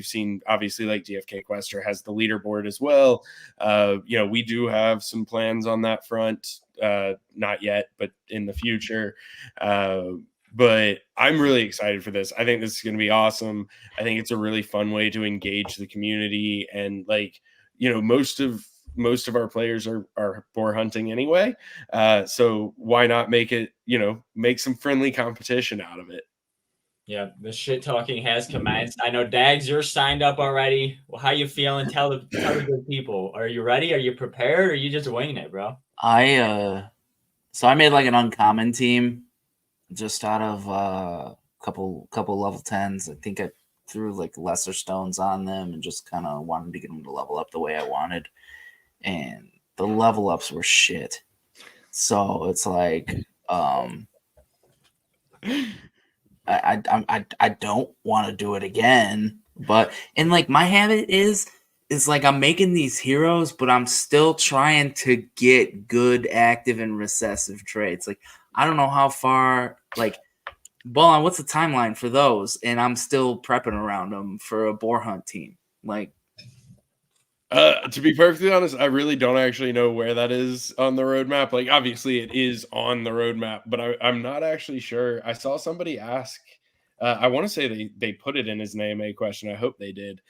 seen obviously like DFK Quester has the leaderboard as well. You know, we do have some plans on that front. Not yet, but in the future. But I'm really excited for this. I think this is going to be awesome. I think it's a really fun way to engage the community. And like, you know, most of our players are boar hunting anyway. So why not make it, you know, make some friendly competition out of it? Yeah, the shit talking has commenced. I know, Daggs, you're signed up already. Well, how you feeling? Tell the good people. Are you ready? Are you prepared? Or are you just winging it, bro? So I made like an uncommon team just out of a couple level 10s. I think I threw like lesser stones on them and just kind of wanted to get them to level up the way I wanted. And the level ups were shit. So it's like I don't want to do it again. But and like my habit is like I'm making these heroes, but I'm still trying to get good active and recessive traits. Like I don't know how far, like Bolon, what's the timeline for those? And I'm still prepping around them for a boar hunt team. Like to be perfectly honest, I really don't actually know where that is on the roadmap. Like, obviously, it is on the roadmap, but I'm not actually sure. I saw somebody ask. I want to say they put it in his name a question. I hope they did,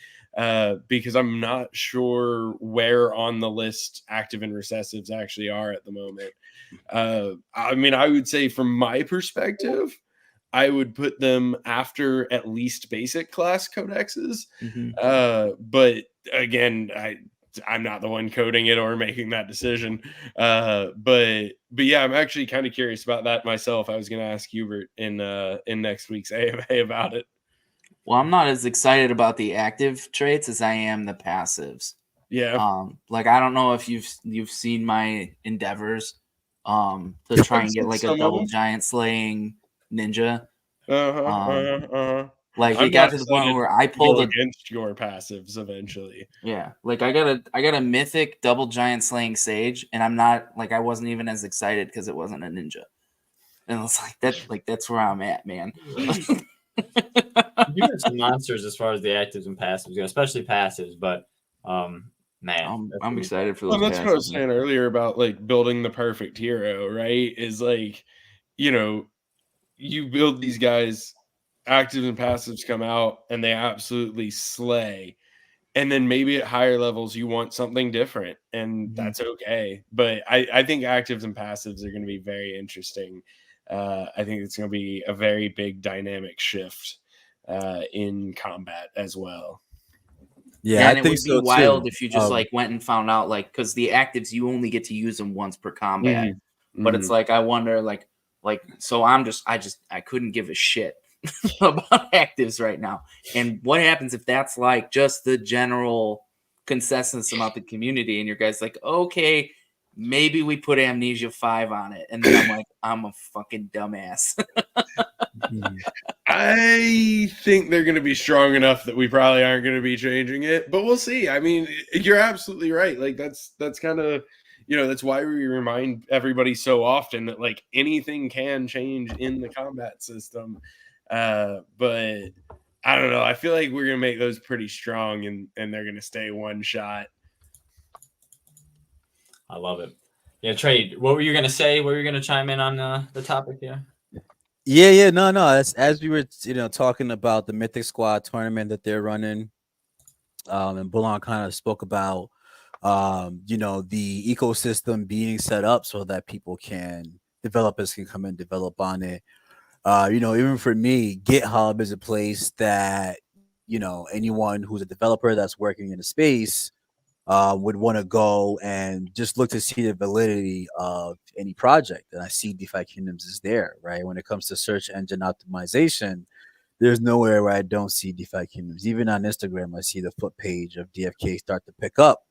because I'm not sure where on the list active and recessives actually are at the moment. I mean, I would say from my perspective, I would put them after at least basic class codexes. But again, I'm not the one coding it or making that decision. But yeah, I'm actually kind of curious about that myself. I was going to ask Hubert in next week's AMA about it. Well, I'm not as excited about the active traits as I am the passives. Yeah. Like I don't know if you've seen my endeavors to try and get like a Some of double them. giant slaying ninja. Like I'm it got not to the point excited where I to go pulled a against your passives eventually. yeah, like I got a mythic double giant slaying sage, and I'm not like I wasn't even as excited because it wasn't a ninja. And it's like that's where I'm at, man. You got some monsters as far as the actives and passives go, especially passives, but man, that's I'm gonna be excited for Well, those that's what I was passes. saying earlier about like building the perfect hero, right? Is like, you know, you build these guys, actives and passives come out, and they absolutely slay. And then maybe at higher levels you want something different, and Mhm. that's okay. But I think actives and passives are going to be very interesting. I think it's going to be a very big dynamic shift in combat as well. Yeah, I And it think would be so wild too. if you just like went and found out like because the actives you only get to use them once per combat. But it's like I wonder like so I couldn't give a shit about actives right now. And what happens if that's like just the general consensus about the community and your guys like, okay, maybe we put Amnesia 5 on it. And then I'm like, I'm a fucking dumbass. Mhm. I think they're going to be strong enough that we probably aren't going to be changing it, but we'll see. I mean, you're absolutely right. Like that's kind of, that's why we remind everybody so often that like anything can change in the combat system. But I don't know. I feel like we're going to make those pretty strong and they're going to stay one shot. I love it. Yeah, Trade. What were you gonna say? What were you gonna chime in on the topic here? Yeah, no. As we were, talking about the Mythic Squad tournament that they're running, and Bolon kind of spoke about, the ecosystem being set up so that developers can come and develop on it. Even for me, GitHub is a place that, anyone who's a developer that's working in a space would want to go and just look to see the validity of any project. And I see DefiKingdoms is there, right? When it comes to search engine optimization, there's nowhere where I don't see DefiKingdoms. Even on Instagram, I see the foot page of DFK start to pick up.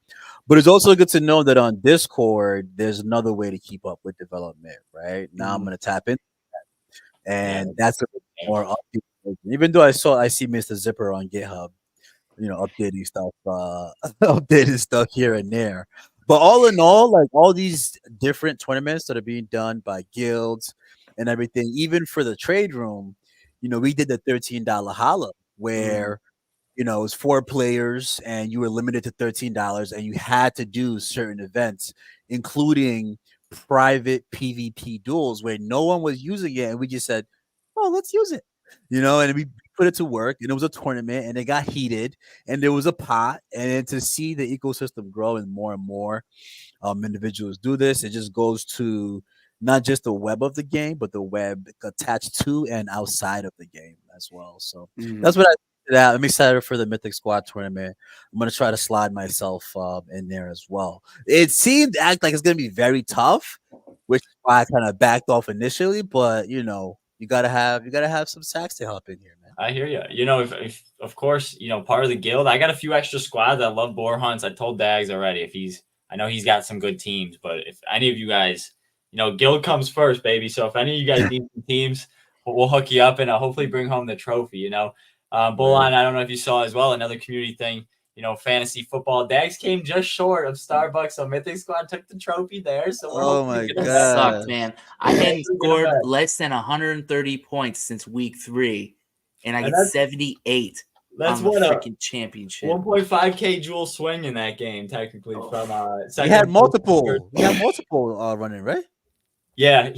But it's also good to know that on Discord, there's another way to keep up with development, right? Now I'm going to tap in, and that's a bit more updated. Even though I see Mr. Zipper on GitHub, updating stuff, updating stuff here and there. But all in all, like all these different tournaments that are being done by guilds and everything, even for the trade room, we did the $13 holla where it was 4 players and you were limited to $13 and you had to do certain events, including private PvP duels where no one was using it. And we just said, oh, let's use it, and we put it to work, and it was a tournament and it got heated and there was a pot. And to see the ecosystem grow and more individuals do this, it just goes to not just the web of the game, but the web attached to and outside of the game as well. So that's what I think of that. I'm excited for the Mythic Squad tournament. I'm gonna try to slide myself in there as well. It seemed to act like it's gonna be very tough, which is why I kind of backed off initially. But you gotta have some sacks to help in here, man. I hear you. If of course, part of the guild, I got a few extra squads. I love boar hunts. I told Daggs already. I know he's got some good teams, but if any of you guys, guild comes first, baby. So if any of you guys need some teams, we'll hook you up and hopefully bring home the trophy. Bolon, I don't know if you saw as well, another community thing. Fantasy football. Daggs came just short of Starbucks, so Mythic Squad took the trophy there. So we're Oh my That god, sucked, man. I hadn't scored less than 130 points since week 3, and I get 78 that's on the what freaking championship. 1.5K jewel swing in that game, technically from we second. had multiple. We had multiple running, right? Yeah,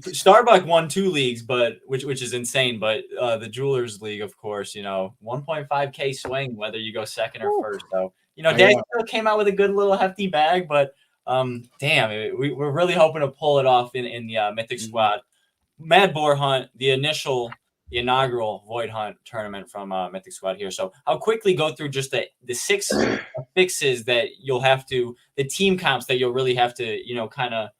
Starbuck won 2 leagues, but which is insane. But the Jewelers League, of course, 1.5K swing whether you go second or first. So Daniel still came out with a good little hefty bag, but damn, we're really hoping to pull it off in the Mythic Squad. Mad Boar Hunt, the inaugural Void Hunt tournament from Mythic Squad here. So I'll quickly go through just the 6 fixes that you'll have to, the team comps that you'll really have to, kind of.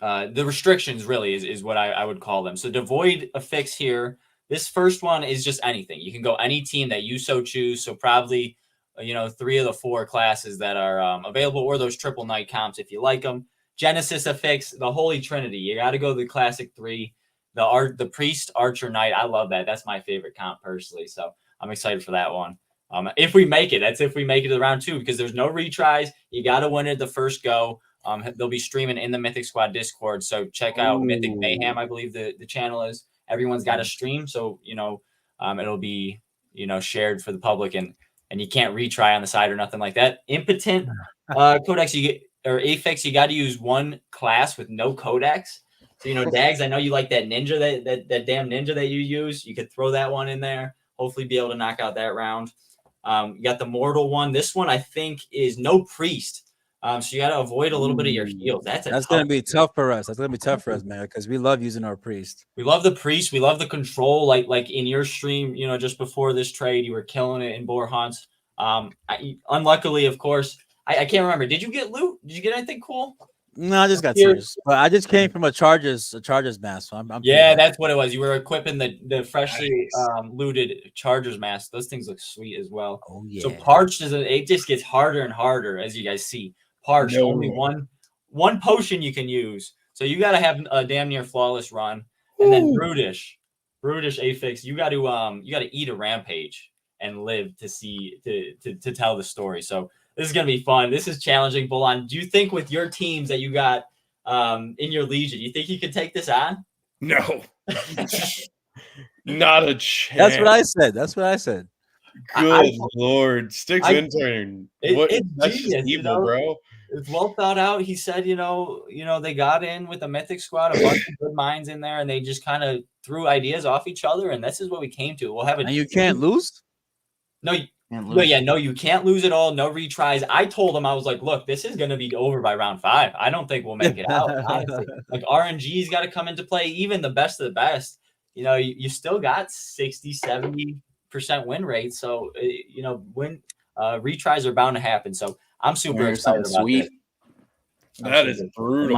The restrictions really is what I would call them. So devoid a fix here. This first one is just anything. You can go any team that you so choose. So probably 3 of the 4 classes that are available, or those triple knight comps if you like them. Genesis affix, the Holy Trinity. You got to go the classic 3. The priest, archer, knight. I love that. That's my favorite comp personally. So I'm excited for that one. If we make it, that's if we make it to round 2, because there's no retries. You got to win it the first go. They'll be streaming in the Mythic Squad Discord. So check out Mythic Mayhem, I believe the channel is. Everyone's got a stream. So, it'll be, shared for the public, and you can't retry on the side or nothing like that. Impotent codex you get, or affix, you got to use 1 class with no codex. So, Daggs, I know you like that ninja, that damn ninja that you use. You could throw that one in there. Hopefully be able to knock out that round. You got the mortal one. This one, I think, is no priest. So you got to avoid a little bit of your heals. That's going to be tough for us. That's going to be tough for us, man, because we love using our priest. We love the priest. We love the control. Like in your stream, just before this trade, you were killing it in boar hunts. Unluckily, of course, I can't remember. Did you get loot? Did you get anything cool? No, I just got tears. But I just came from a Chargers mask. So I'm yeah, that's what it was. You were equipping the freshly looted Chargers mask. Those things look sweet as well. Oh yeah. So parched it just gets harder and harder, as you guys see. Parched, only one potion you can use. So you got to have a damn near flawless run. And then brutish affix. You got to eat a rampage and live to see to tell the story. So this is going to be fun. This is challenging. Bolon, do you think with your teams that you got in your Legion, you think you could take this on? No. Not a chance. That's what I said. Good Lord. Sticks intern. That's genius, just evil, bro. It's well thought out. He said, they got in with the Mythic Squad, a bunch of good minds in there, and they just kind of threw ideas off each other, and this is what we came to. We'll have and you can't lose? No, you can't lose at all. No retries. I told him, I was like, look, this is going to be over by round 5. I don't think we'll make it out. Honestly. Like RNG's got to come into play. Even the best of the best, you still got 60-70% win rate. So, retries are bound to happen. So I'm super excited about this. That is brutal.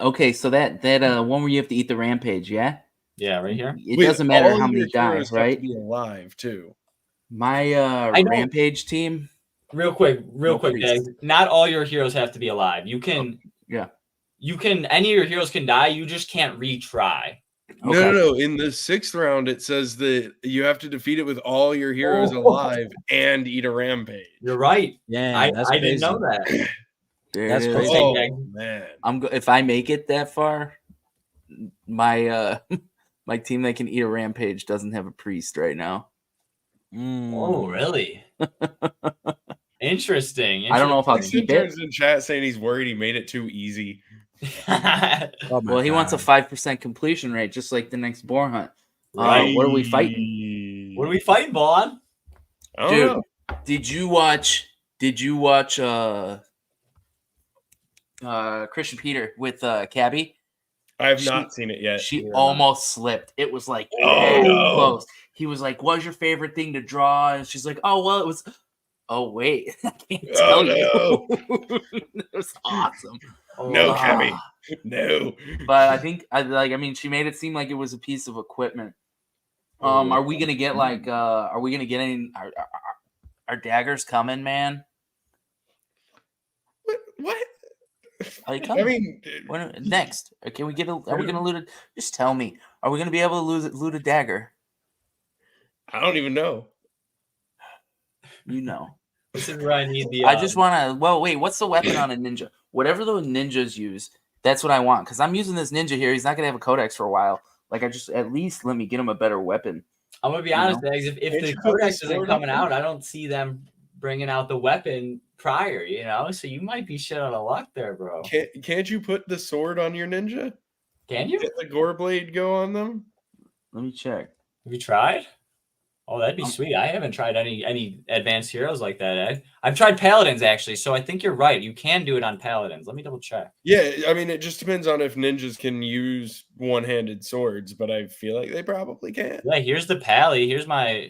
Okay, so that one where you have to eat the rampage, yeah? Yeah, right here. It doesn't matter how many dies, right? Be alive too. My rampage team. Real quick, Daggs. Not all your heroes have to be alive. You can any of your heroes can die, you just can't retry. Okay. No. In the 6th round, it says that you have to defeat it with all your heroes alive and eat a rampage. You're right. Yeah, I didn't know that. That's crazy. Oh, man. If I make it that far, my my team that can eat a rampage doesn't have a priest right now. Oh, really? Interesting. I don't know if I'll keep it. In chat saying he's worried he made it too easy. Well, he wants a 5% completion rate, just like the next boar hunt. Right. What are we fighting? What are we fighting, Bolon? Dude, did you watch Christian Peter with Cabby? I have not seen it yet. She almost slipped. It was like close. He was like, "What's your favorite thing to draw?" And she's like, "Oh, well, it was." Oh wait, I can't tell you. It was awesome. No, Cabby. No. But I think she made it seem like it was a piece of equipment. Are we gonna get any? Are daggers coming, man? What? Are they coming? I mean, next, can we get are we gonna loot it? Just tell me. Are we gonna be able to loot a dagger? I don't even know. This is where I need the. I just want to. Well, wait. What's the weapon on a ninja? Whatever those ninjas use, that's what I want. Because I'm using this ninja here. He's not gonna have a codex for a while. Like, at least let me get him a better weapon. I'm gonna be honest, Daggs. If the codex isn't coming out, I don't see them bringing out the weapon prior. So you might be shit out of luck there, bro. Can't you put the sword on your ninja? Can you? Get the gore blade go on them? Let me check. Have you tried? Oh, that'd be sweet. I haven't tried any advanced heroes like that, Ed. I've tried paladins, actually, so I think you're right. You can do it on paladins. Let me double check. Yeah, I mean, it just depends on if ninjas can use one-handed swords, but I feel like they probably can. Yeah, here's the pally. Here's my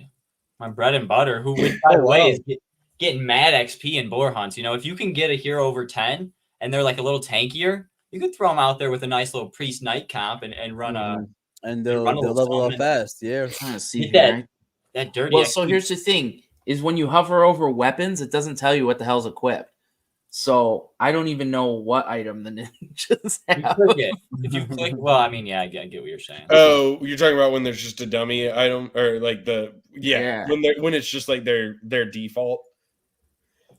bread and butter, who, by the way, is getting mad XP in boar hunts. If you can get a hero over 10 and they're like a little tankier, you could throw them out there with a nice little priest knight comp and run a... And they'll level up fast, yeah. I'm trying to see that dirty. Well, so here's the thing. is when you hover over weapons, it doesn't tell you what the hell's equipped. So I don't even know what item the ninjas You have. click it. If you click, well, I mean, yeah, I get what you're saying. Oh, you're talking about when there's just a dummy item, or like Yeah. when it's just like their default.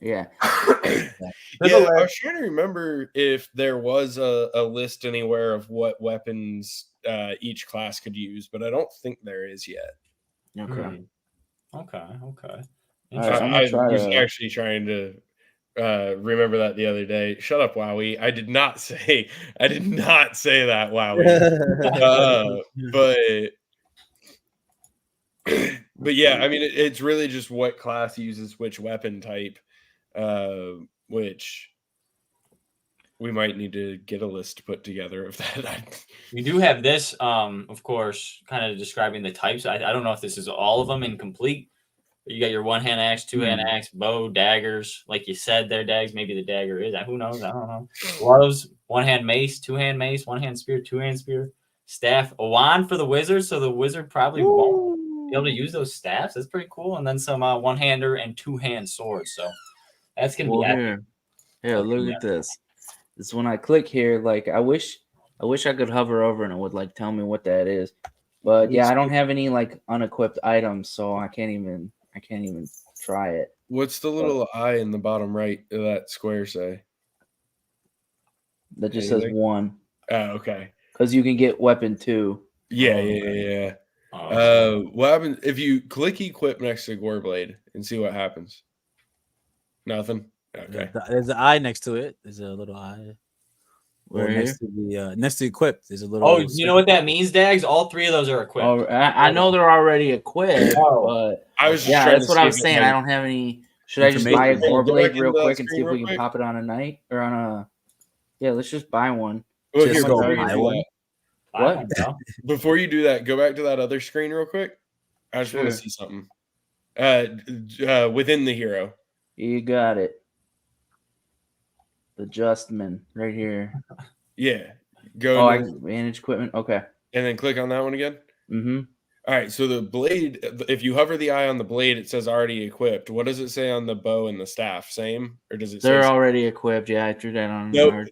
Yeah. Yeah, I was trying to remember if there was a list anywhere of what weapons each class could use, but I don't think there is yet. Okay. Okay. All right, I'm I gonna try was to. actually trying to remember that the other day. Shut up, Wowie. I did not say that, Wowie. But yeah, I mean, it's really just what class uses which weapon type, which we might need to get a list put together of that. We do have this, of course, kind of describing the types. I don't know if this is all of them incomplete. But you got your one-hand axe, two-hand axe, bow, daggers. Like you said there, Daggs. Maybe the dagger is. Who knows? I don't know. Gloves, one-hand mace, two-hand mace, one-hand spear, two-hand spear. Staff, a wand for the wizard. So the wizard probably won't be able to use those staffs. That's pretty cool. And then some one-hander and two-hand swords. So that's going to be epic. Here, look at this. This when I click here, like I wish I could hover over and it would like tell me what that is. But yeah, I don't have any like unequipped items, so I can't even try it. What's the little eye in the bottom right of that square say? That just says 1. Oh, okay. Because you can get weapon 2. Yeah. What happens if you click equip next to Goreblade and see what happens? Nothing. Okay. There's an eye next to it. There's a little eye. Where next to the next to equipped. There's a little. Oh, you know what that means, Daggs? All 3 of those are equipped. Oh, I know they're already equipped, but I was just that's what I was saying. I don't have any. Should I just buy a Goreblade real quick and see if we can pop it on a night or on a? Yeah, let's just buy one. Well, Just go buy one. What? Before you do that, go back to that other screen real quick. I just want to see something. Within the hero. You got it. The Justman right here. Yeah. Go. Manage equipment. Okay. And then click on that one again. Mm-hmm. All right. So the blade, if you hover the eye on the blade, it says already equipped. What does it say on the bow and the staff? Same? Or does it say? They're already equipped. Yeah, I threw that on. No,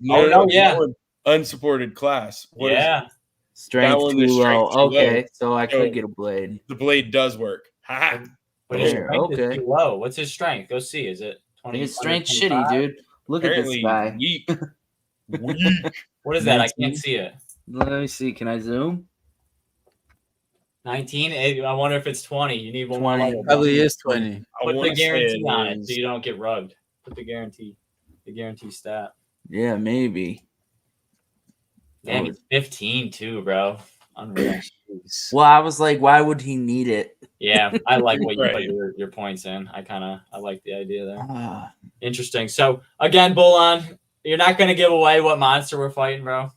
yeah. Unsupported class. What is strength too low. Okay, so I could get a blade. The blade does work. Ha! But his strength is too low. What's his strength? Go see. Is it 20? His strength shitty, dude. Look Apparently, at this guy. Weak. What is that? I can't see it. Let me see. Can I zoom? 19. I wonder if it's 20. You need one 20. more. Probably is 20. Put the guarantee on it so you don't get rugged. Put the guarantee stat. Yeah, maybe. Damn, he's 15 too, bro. Unreal. Well, I was like, why would he need it? Yeah, I like what you put your points in. I like the idea there. Interesting. So again, Bolon, you're not gonna give away what monster we're fighting, bro.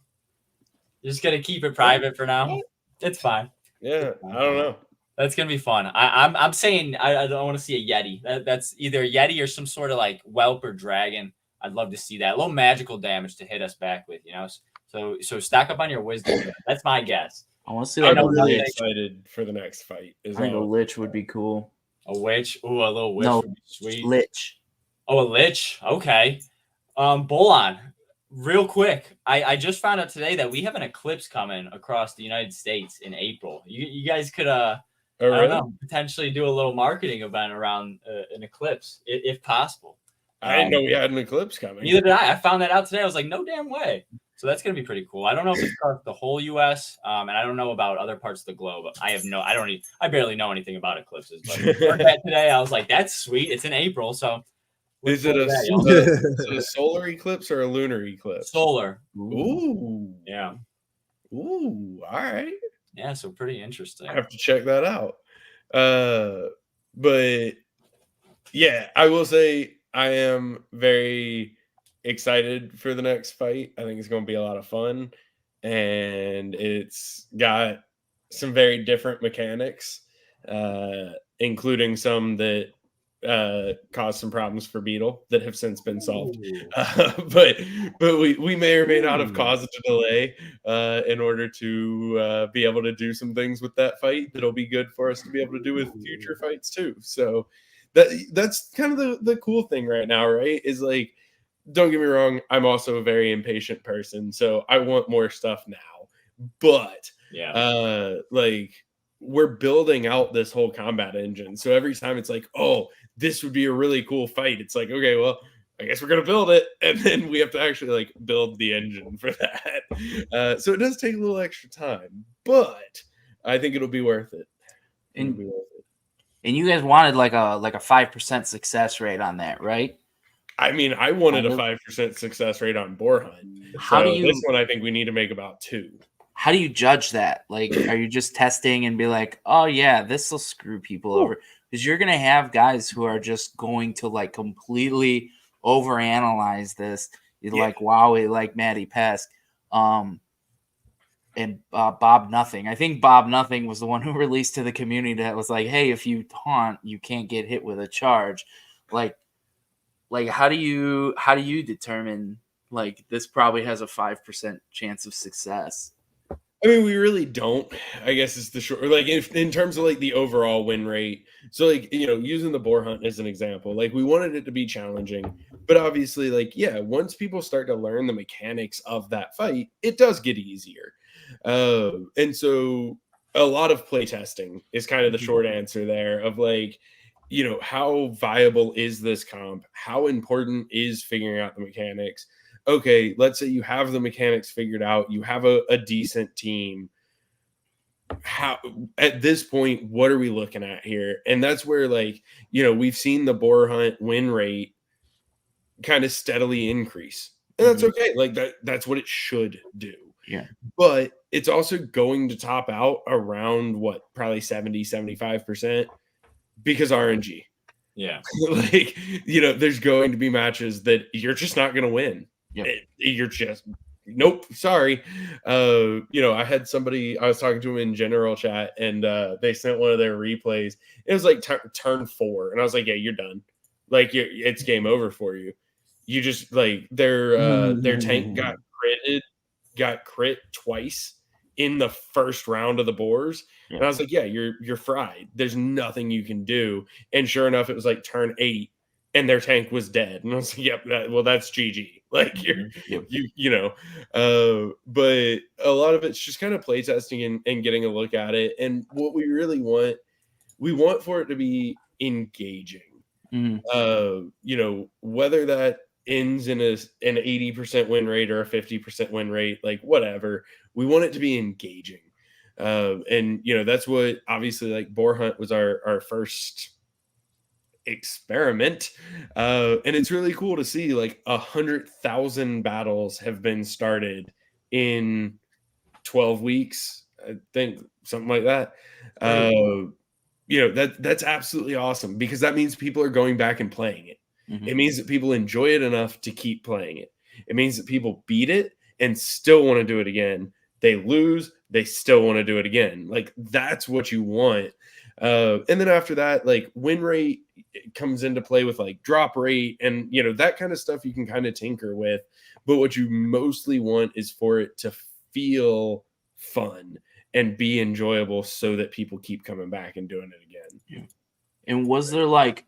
You're just gonna keep it private for now. It's fine. Yeah, I don't know. That's gonna be fun. I'm saying I don't want to see a Yeti. That's either a Yeti or some sort of like whelp or dragon. I'd love to see that. A little magical damage to hit us back with, you know. So stack up on your wisdom. That's my guess. I want to see. I'm really excited for the next fight. I think a lich would be cool. A witch? Ooh, a little witch would be sweet. Lich. Oh, a lich. Okay. Bolon, real quick. I just found out today that we have an eclipse coming across the United States in April. You guys could I don't know, potentially do a little marketing event around an eclipse if possible. I didn't know we had an eclipse coming. Neither did I. I found that out today. I was like, no damn way. So that's going to be pretty cool. I don't know if it's across the whole U.S. And I don't know about other parts of the globe. I barely know anything about eclipses. But heard that today, I was like, that's sweet. It's in April, so. Is it a solar eclipse or a lunar eclipse? Solar. Ooh. Yeah. Ooh. All right. Yeah. So pretty interesting. I have to check that out. But yeah, I will say I am very excited for the next fight. I think it's going to be a lot of fun, and it's got some very different mechanics, including some that caused some problems for Beetle that have since been solved. But we may or may not have caused a delay in order to be able to do some things with that fight that'll be good for us to be able to do with future fights too. So that's kind of the cool thing right now, right? Is like, don't get me wrong, I'm also a very impatient person, so I want more stuff now. But like, we're building out this whole combat engine. So every time it's like, oh, this would be a really cool fight. It's like, okay, well, I guess we're gonna build it, and then we have to actually like build the engine for that. So it does take a little extra time, but I think it'll be worth it. And you guys wanted like a 5% success rate on that, right? I mean, I wanted a 5% success rate on Boar Hunt. How do you? This one, I think we need to make about 2. How do you judge that? Like, are you just testing and be like, oh yeah, this will screw people over? Because you're gonna have guys who are just going to like completely overanalyze this. You're like, wow, like Matty Pesk, and Bob Nothing. I think Bob Nothing was the one who released to the community that was like, hey, if you taunt, you can't get hit with a charge. Like how do you determine like this probably has a 5% chance of success? I mean, we really don't, I guess is the short, like if in terms of like the overall win rate. So like, you know, using the Boar Hunt as an example, like we wanted it to be challenging, but obviously like, yeah, once people start to learn the mechanics of that fight, it does get easier. And so a lot of play testing is kind of the short answer there of like, you know, how viable is this comp? How important is figuring out the mechanics? Okay, let's say you have the mechanics figured out, you have a decent team. How at this point, what are we looking at here? And that's where, like, you know, we've seen the Boar Hunt win rate kind of steadily increase. And that's okay. Like that's what it should do. Yeah. But it's also going to top out around what, probably 70-75%. Because RNG. Yeah. Like, you know, there's going to be matches that you're just not going to win. Yep. You're just, nope, sorry. You know, I had somebody, I was talking to him in general chat, and they sent one of their replays. It was like turn 4. And I was like, yeah, you're done. Like, it's game over for you. You just, like, their tank got crit twice in the first round of the boars. And I was like, yeah, you're fried. There's nothing you can do. And sure enough, it was like turn 8 and their tank was dead. And I was like, yep, well, that's GG. Like you know, but a lot of it's just kind of play testing and getting a look at it. And what we really want for it to be engaging. You know, whether that ends in an 80% win rate or a 50% win rate, like whatever, we want it to be engaging. And you know, that's what obviously like Boar Hunt was our first experiment. And it's really cool to see like 100,000 battles have been started in 12 weeks. I think something like that. You know, that's absolutely awesome because that means people are going back and playing it. It means that people enjoy it enough to keep playing it. It means that people beat it and still want to do it again. They lose, they still want to do it again. Like that's what you want. And then after that, like win rate comes into play with like drop rate and, you know, that kind of stuff you can kind of tinker with. But what you mostly want is for it to feel fun and be enjoyable so that people keep coming back and doing it again. Yeah. And was there like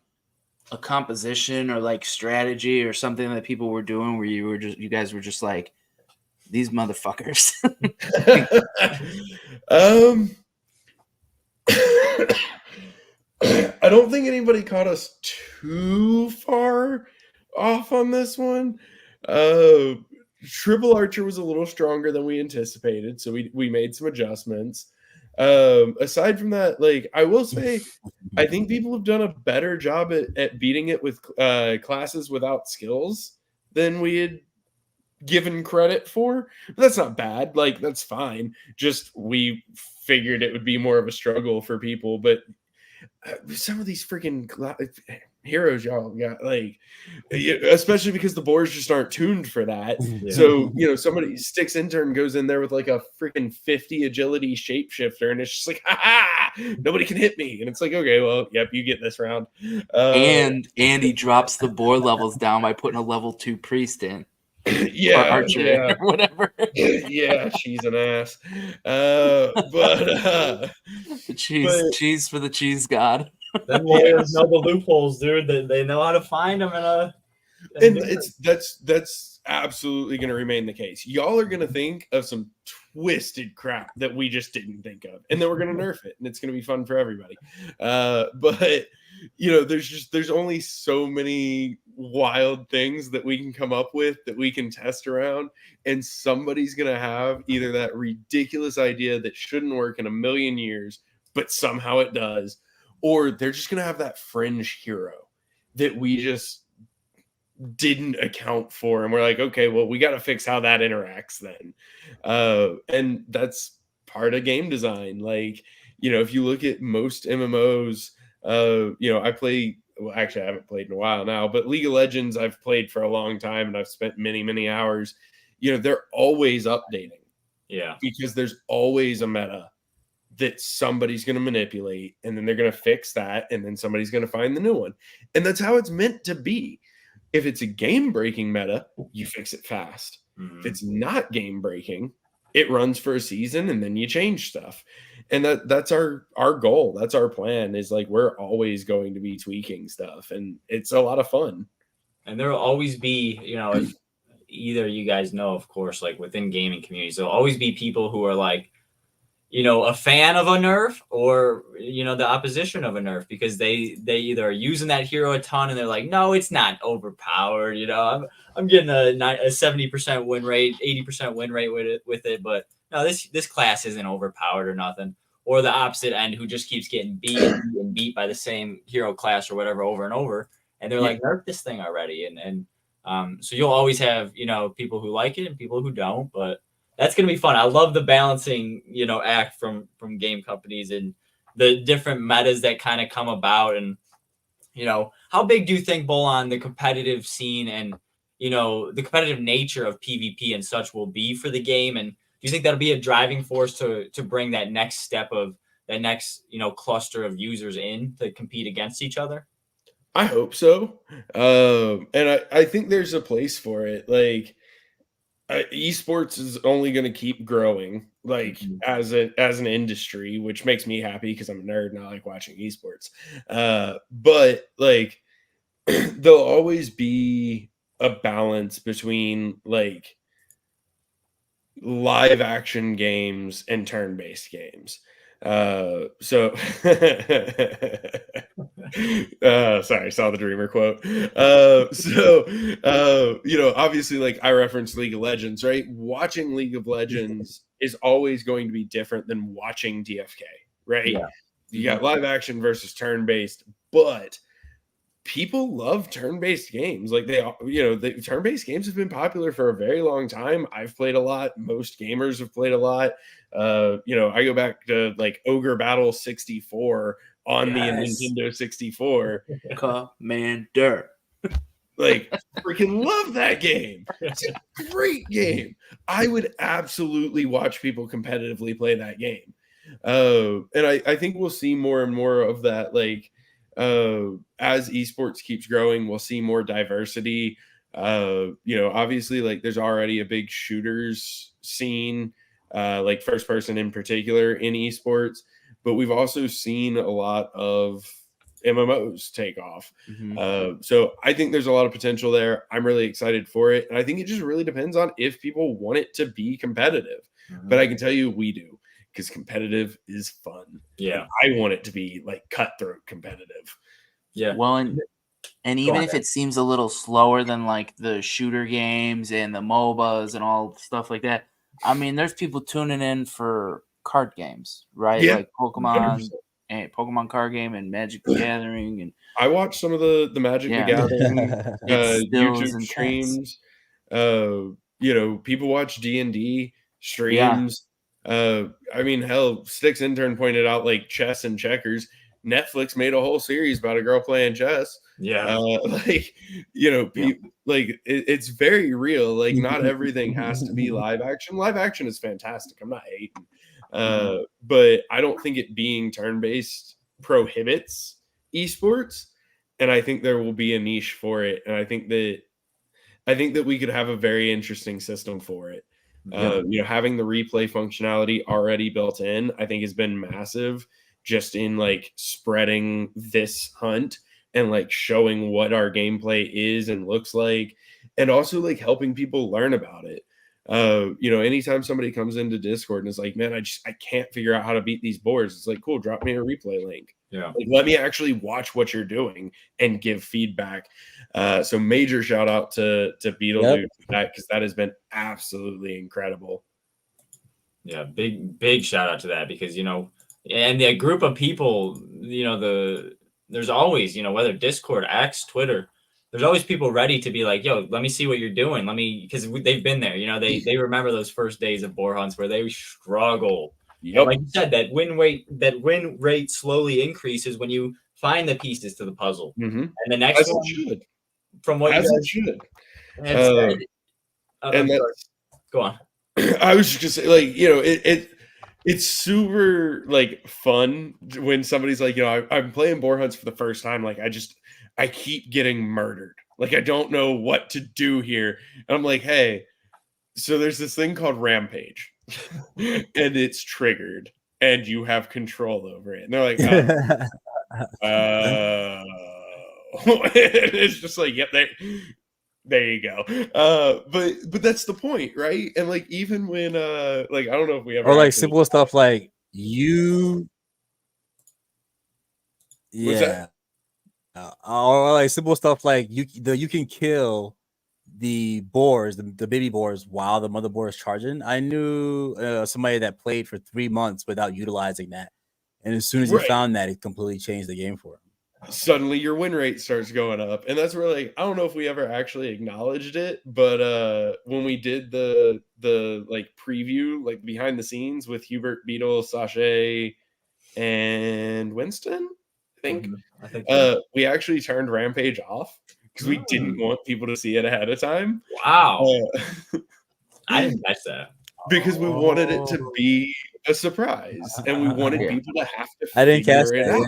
a composition or like strategy or something that people were doing where you guys were just like, these motherfuckers? I don't think anybody caught us too far off on this one. Triple Archer was a little stronger than we anticipated, so we made some adjustments. Aside from that, like I will say, I think people have done a better job at beating it with classes without skills than we had given credit for. But that's not bad. Like that's fine. Just we figured it would be more of a struggle for people. But some of these freaking heroes y'all got, like, especially because the boards just aren't tuned for that. Yeah. So, you know, somebody sticks intern goes in there with like a freaking 50 agility shapeshifter, and it's just like, ha, nobody can hit me. And it's like, okay, well, yep, you get this round. And he drops the board levels down by putting a level 2 priest in. Yeah, Archer, yeah, or whatever. Yeah, she's an ass. But the cheese for the cheese god. Them lawyers know the loopholes, dude. They know how to find them And that's absolutely going to remain the case. Y'all are going to think of some twisted crap that we just didn't think of, and then we're going to nerf it, and it's going to be fun for everybody. But there's only so many wild things that we can come up with that we can test around, and somebody's going to have either that ridiculous idea that shouldn't work in a million years, but somehow it does, or they're just going to have that fringe hero that we just didn't account for, and we're like, okay, well, we got to fix how that interacts then. And that's part of game design. Like, if you look at most MMOs, I play, well, actually I haven't played in a while now, but League of Legends I've played for a long time, and I've spent many hours. They're always updating, because there's always a meta that somebody's going to manipulate, and then they're going to fix that, and then somebody's going to find the new one. And that's how it's meant to be. If it's a game-breaking meta, you fix it fast. Mm-hmm. If it's not game-breaking, it runs for a season, and then you change stuff. And that's our goal. That's our plan, is like we're always going to be tweaking stuff, and it's a lot of fun. And there will always be, if either you guys know, of course, like within gaming communities, there'll always be people who are like, a fan of a nerf, or, the opposition of a nerf, because they either are using that hero a ton and they're like, no, it's not overpowered. I'm getting a 70% win rate, 80% win rate with it. But no, this class isn't overpowered or nothing. Or the opposite end, who just keeps getting beat by the same hero class or whatever over and over. And they're like, nerf this thing already. And so you'll always have, people who like it and people who don't, but that's going to be fun. I love the balancing, act from game companies and the different metas that kind of come about. And, how big do you think, Bolon, the competitive scene and, the competitive nature of PvP and such will be for the game? And do you think that'll be a driving force to bring that next step of that next, cluster of users in to compete against each other? I hope so. And I think there's a place for it. Like, esports is only going to keep growing, like as an industry, which makes me happy because I'm a nerd and I like watching esports. But like, there'll always be a balance between like live action games and turn-based games. Sorry, saw the Dreamer quote. Obviously, like I referenced League of Legends, right? Watching League of Legends is always going to be different than watching DFK, right? Yeah. You got live action versus turn-based, but people love turn-based games. Like the turn-based games have been popular for a very long time. I've played a lot. Most gamers have played a lot. I go back to like Ogre Battle 64 on the Nintendo 64. Commander. Like, freaking love that game. It's a great game. I would absolutely watch people competitively play that game. And I think we'll see more and more of that. Like, as esports keeps growing, we'll see more diversity. Obviously, like there's already a big shooters scene, like first person in particular in esports, but we've also seen a lot of MMOs take off. So I think there's a lot of potential there. I'm really excited for it. And I think it just really depends on if people want it to be competitive. But I can tell you we do, because competitive is fun. Yeah. And I want it to be like cutthroat competitive. Yeah. Well, and even if it seems a little slower than like the shooter games and the MOBAs and all stuff like that, I mean, there's people tuning in for card games, right? Yeah. Like Pokemon 100%. And Pokemon card game and Magic the Gathering. And I watched some of the Magic the Gathering YouTube streams. People watch D&D streams. I mean, hell, Sticks Intern pointed out like chess and checkers. Netflix made a whole series about a girl playing chess. Yeah. It's very real. Like, not everything has to be live action. Live action is fantastic. I'm not hating. But I don't think it being turn-based prohibits esports. And I think there will be a niche for it. And I think that we could have a very interesting system for it. Having the replay functionality already built in, I think has been massive. just in like spreading this hunt and like showing what our gameplay is and looks like, and also like helping people learn about it. Anytime somebody comes into Discord and is like, man, I can't figure out how to beat these boards, it's like, cool, drop me a replay link. Yeah. Like, let me actually watch what you're doing and give feedback. So major shout out to Beetlejuice for that, because that has been absolutely incredible. Yeah, big shout out to that, because and the group of people, there's always, whether Discord, X, Twitter, there's always people ready to be like, yo, let me see what you're doing. Because they've been there, they remember those first days of boar hunts where they struggle. Yep. Like you said, that win rate slowly increases when you find the pieces to the puzzle. Mm-hmm. And the next one, from what as you it should. said, and that's, go on. I was just gonna say, like, it's super like fun when somebody's like, I'm playing boar hunts for the first time. Like, I keep getting murdered. Like, I don't know what to do here. And I'm like, hey, so there's this thing called Rampage, and it's triggered, and you have control over it. And they're like, it's just like, yep, there you go. But that's the point, right? And like, even when like, I don't know if we ever, or like simple stuff like or like simple stuff like you can kill the boars, the baby boars, while the mother boar is charging. I knew somebody that played for 3 months without utilizing that, and as soon as he found that, it completely changed the game for him. Suddenly your win rate starts going up. And that's where, like, I don't know if we ever actually acknowledged it, but when we did the like preview, like behind the scenes with Hubert, Beetle, Sachet, and Winston, I think we actually turned Rampage off because we didn't want people to see it ahead of time. Wow. I didn't catch that. Because we wanted it to be a surprise, and we wanted people to have to I didn't catch it that. out.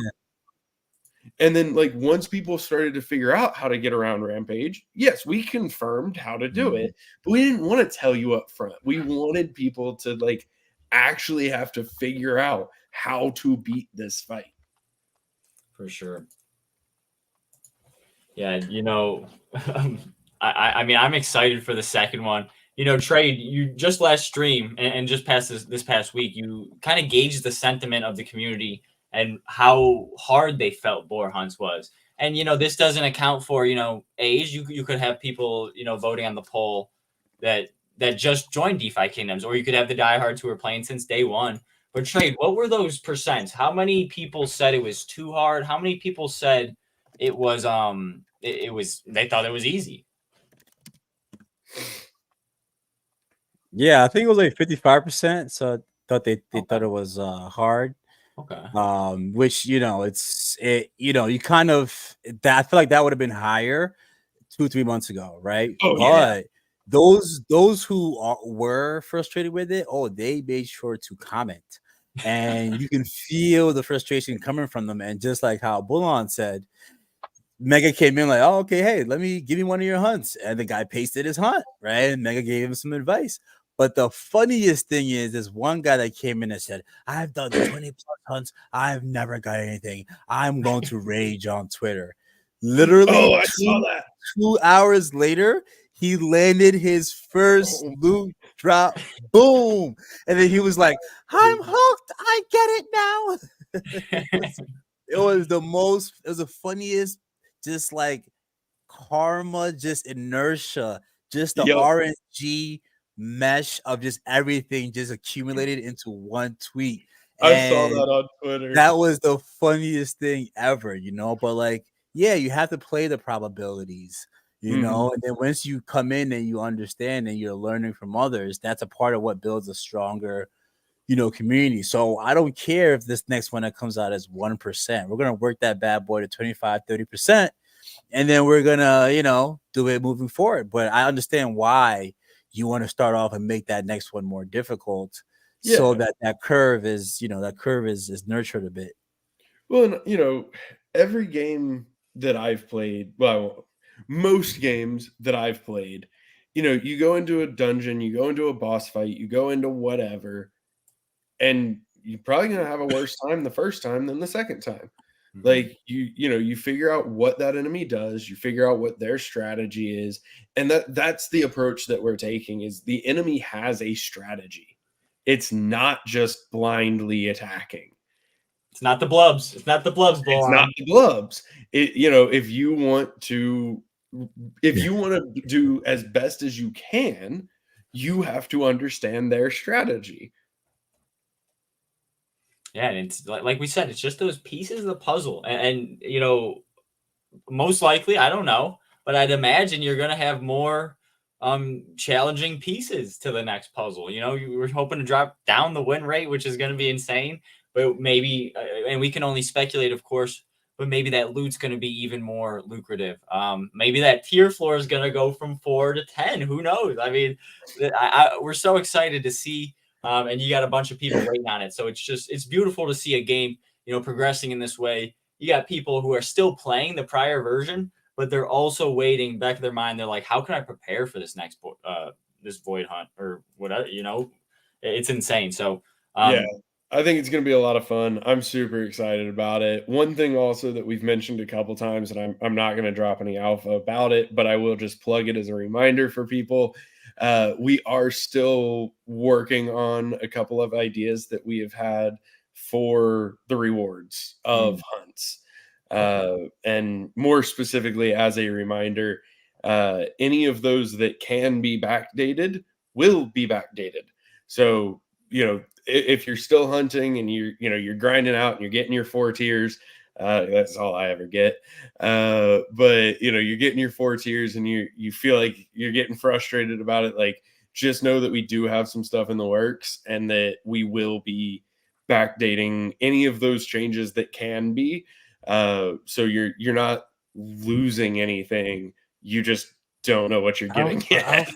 And then, like, once people started to figure out how to get around Rampage, yes, we confirmed how to do it, but we didn't want to tell you up front. We wanted people to, like, actually have to figure out how to beat this fight. For sure. Yeah, I mean, I'm excited for the second one. Trade, you just last stream and just past this past week, you kind of gauged the sentiment of the community and how hard they felt boar hunts was. And, this doesn't account for, age. You could have people, voting on the poll that just joined DefiKingdoms, or you could have the diehards who were playing since day one. But Trade, what were those percents? How many people said it was too hard? How many people said it was, they thought it was easy? Yeah, I think it was like 55%. So I thought they thought it was hard. Okay. Which you kind of that, I feel like that would have been higher 2-3 months ago, right? Oh, but those who were frustrated with it, they made sure to comment, and you can feel the frustration coming from them. And just like how Bolon said, Mega came in like, oh, okay, hey, let me give you one of your hunts, and the guy pasted his hunt, right? And Mega gave him some advice. But the funniest thing is, there's one guy that came in and said, I've done 20 plus hunts. I've never got anything. I'm going to rage on Twitter. Literally, I saw that. 2 hours later, he landed his first loot drop. Boom. And then he was like, I'm hooked. I get it now. It was the funniest, just like karma, just inertia, just the RNG mesh of just everything just accumulated into one tweet. I saw that on Twitter. That was the funniest thing ever, but like, yeah, you have to play the probabilities, and then once you come in and you understand and you're learning from others, that's a part of what builds a stronger community. So I don't care if this next one that comes out is 1%. We're gonna work that bad boy to 25-30%, and then we're gonna do it moving forward. But I understand why you want to start off and make that next one more difficult, so that curve is nurtured a bit. Well, every game that I've played, well, most games that I've played, you go into a dungeon, you go into a boss fight, you go into whatever, and you're probably gonna have a worse time the first time than the second time. Mhm. Like you figure out what that enemy does, you figure out what their strategy is, and that's the approach that we're taking. Is the enemy has a strategy. It's not just blindly attacking. It's not the blubs. It's not the blubs, It's Bolon. not the glubs. If you want to do as best as you can, you have to understand their strategy. Yeah, and it's like we said, it's just those pieces of the puzzle, and most likely, I don't know, but I'd imagine you're gonna have more challenging pieces to the next puzzle. You were hoping to drop down the win rate, which is gonna be insane, but maybe, and we can only speculate, of course, but maybe that loot's gonna be even more lucrative. Maybe that tier floor is gonna go from 4 to 10. Who knows? I mean, we're so excited to see. And you got a bunch of people waiting on it. So it's beautiful to see a game, progressing in this way. You got people who are still playing the prior version, but they're also waiting back of their mind. They're like, how can I prepare for this next this void hunt or whatever, it's insane. So yeah, I think it's going to be a lot of fun. I'm super excited about it. One thing also that we've mentioned a couple times, and I'm not going to drop any alpha about it, but I will just plug it as a reminder for people. We are still working on a couple of ideas that we have had for the rewards of hunts. And more specifically, as a reminder, any of those that can be backdated will be backdated. So, if you're still hunting and you're grinding out and you're getting your 4 tiers, that's all I ever get. But you're getting your 4 tiers and you feel like you're getting frustrated about it. Like, just know that we do have some stuff in the works and that we will be backdating any of those changes that can be. So you're not losing anything. You just don't know what you're getting yet.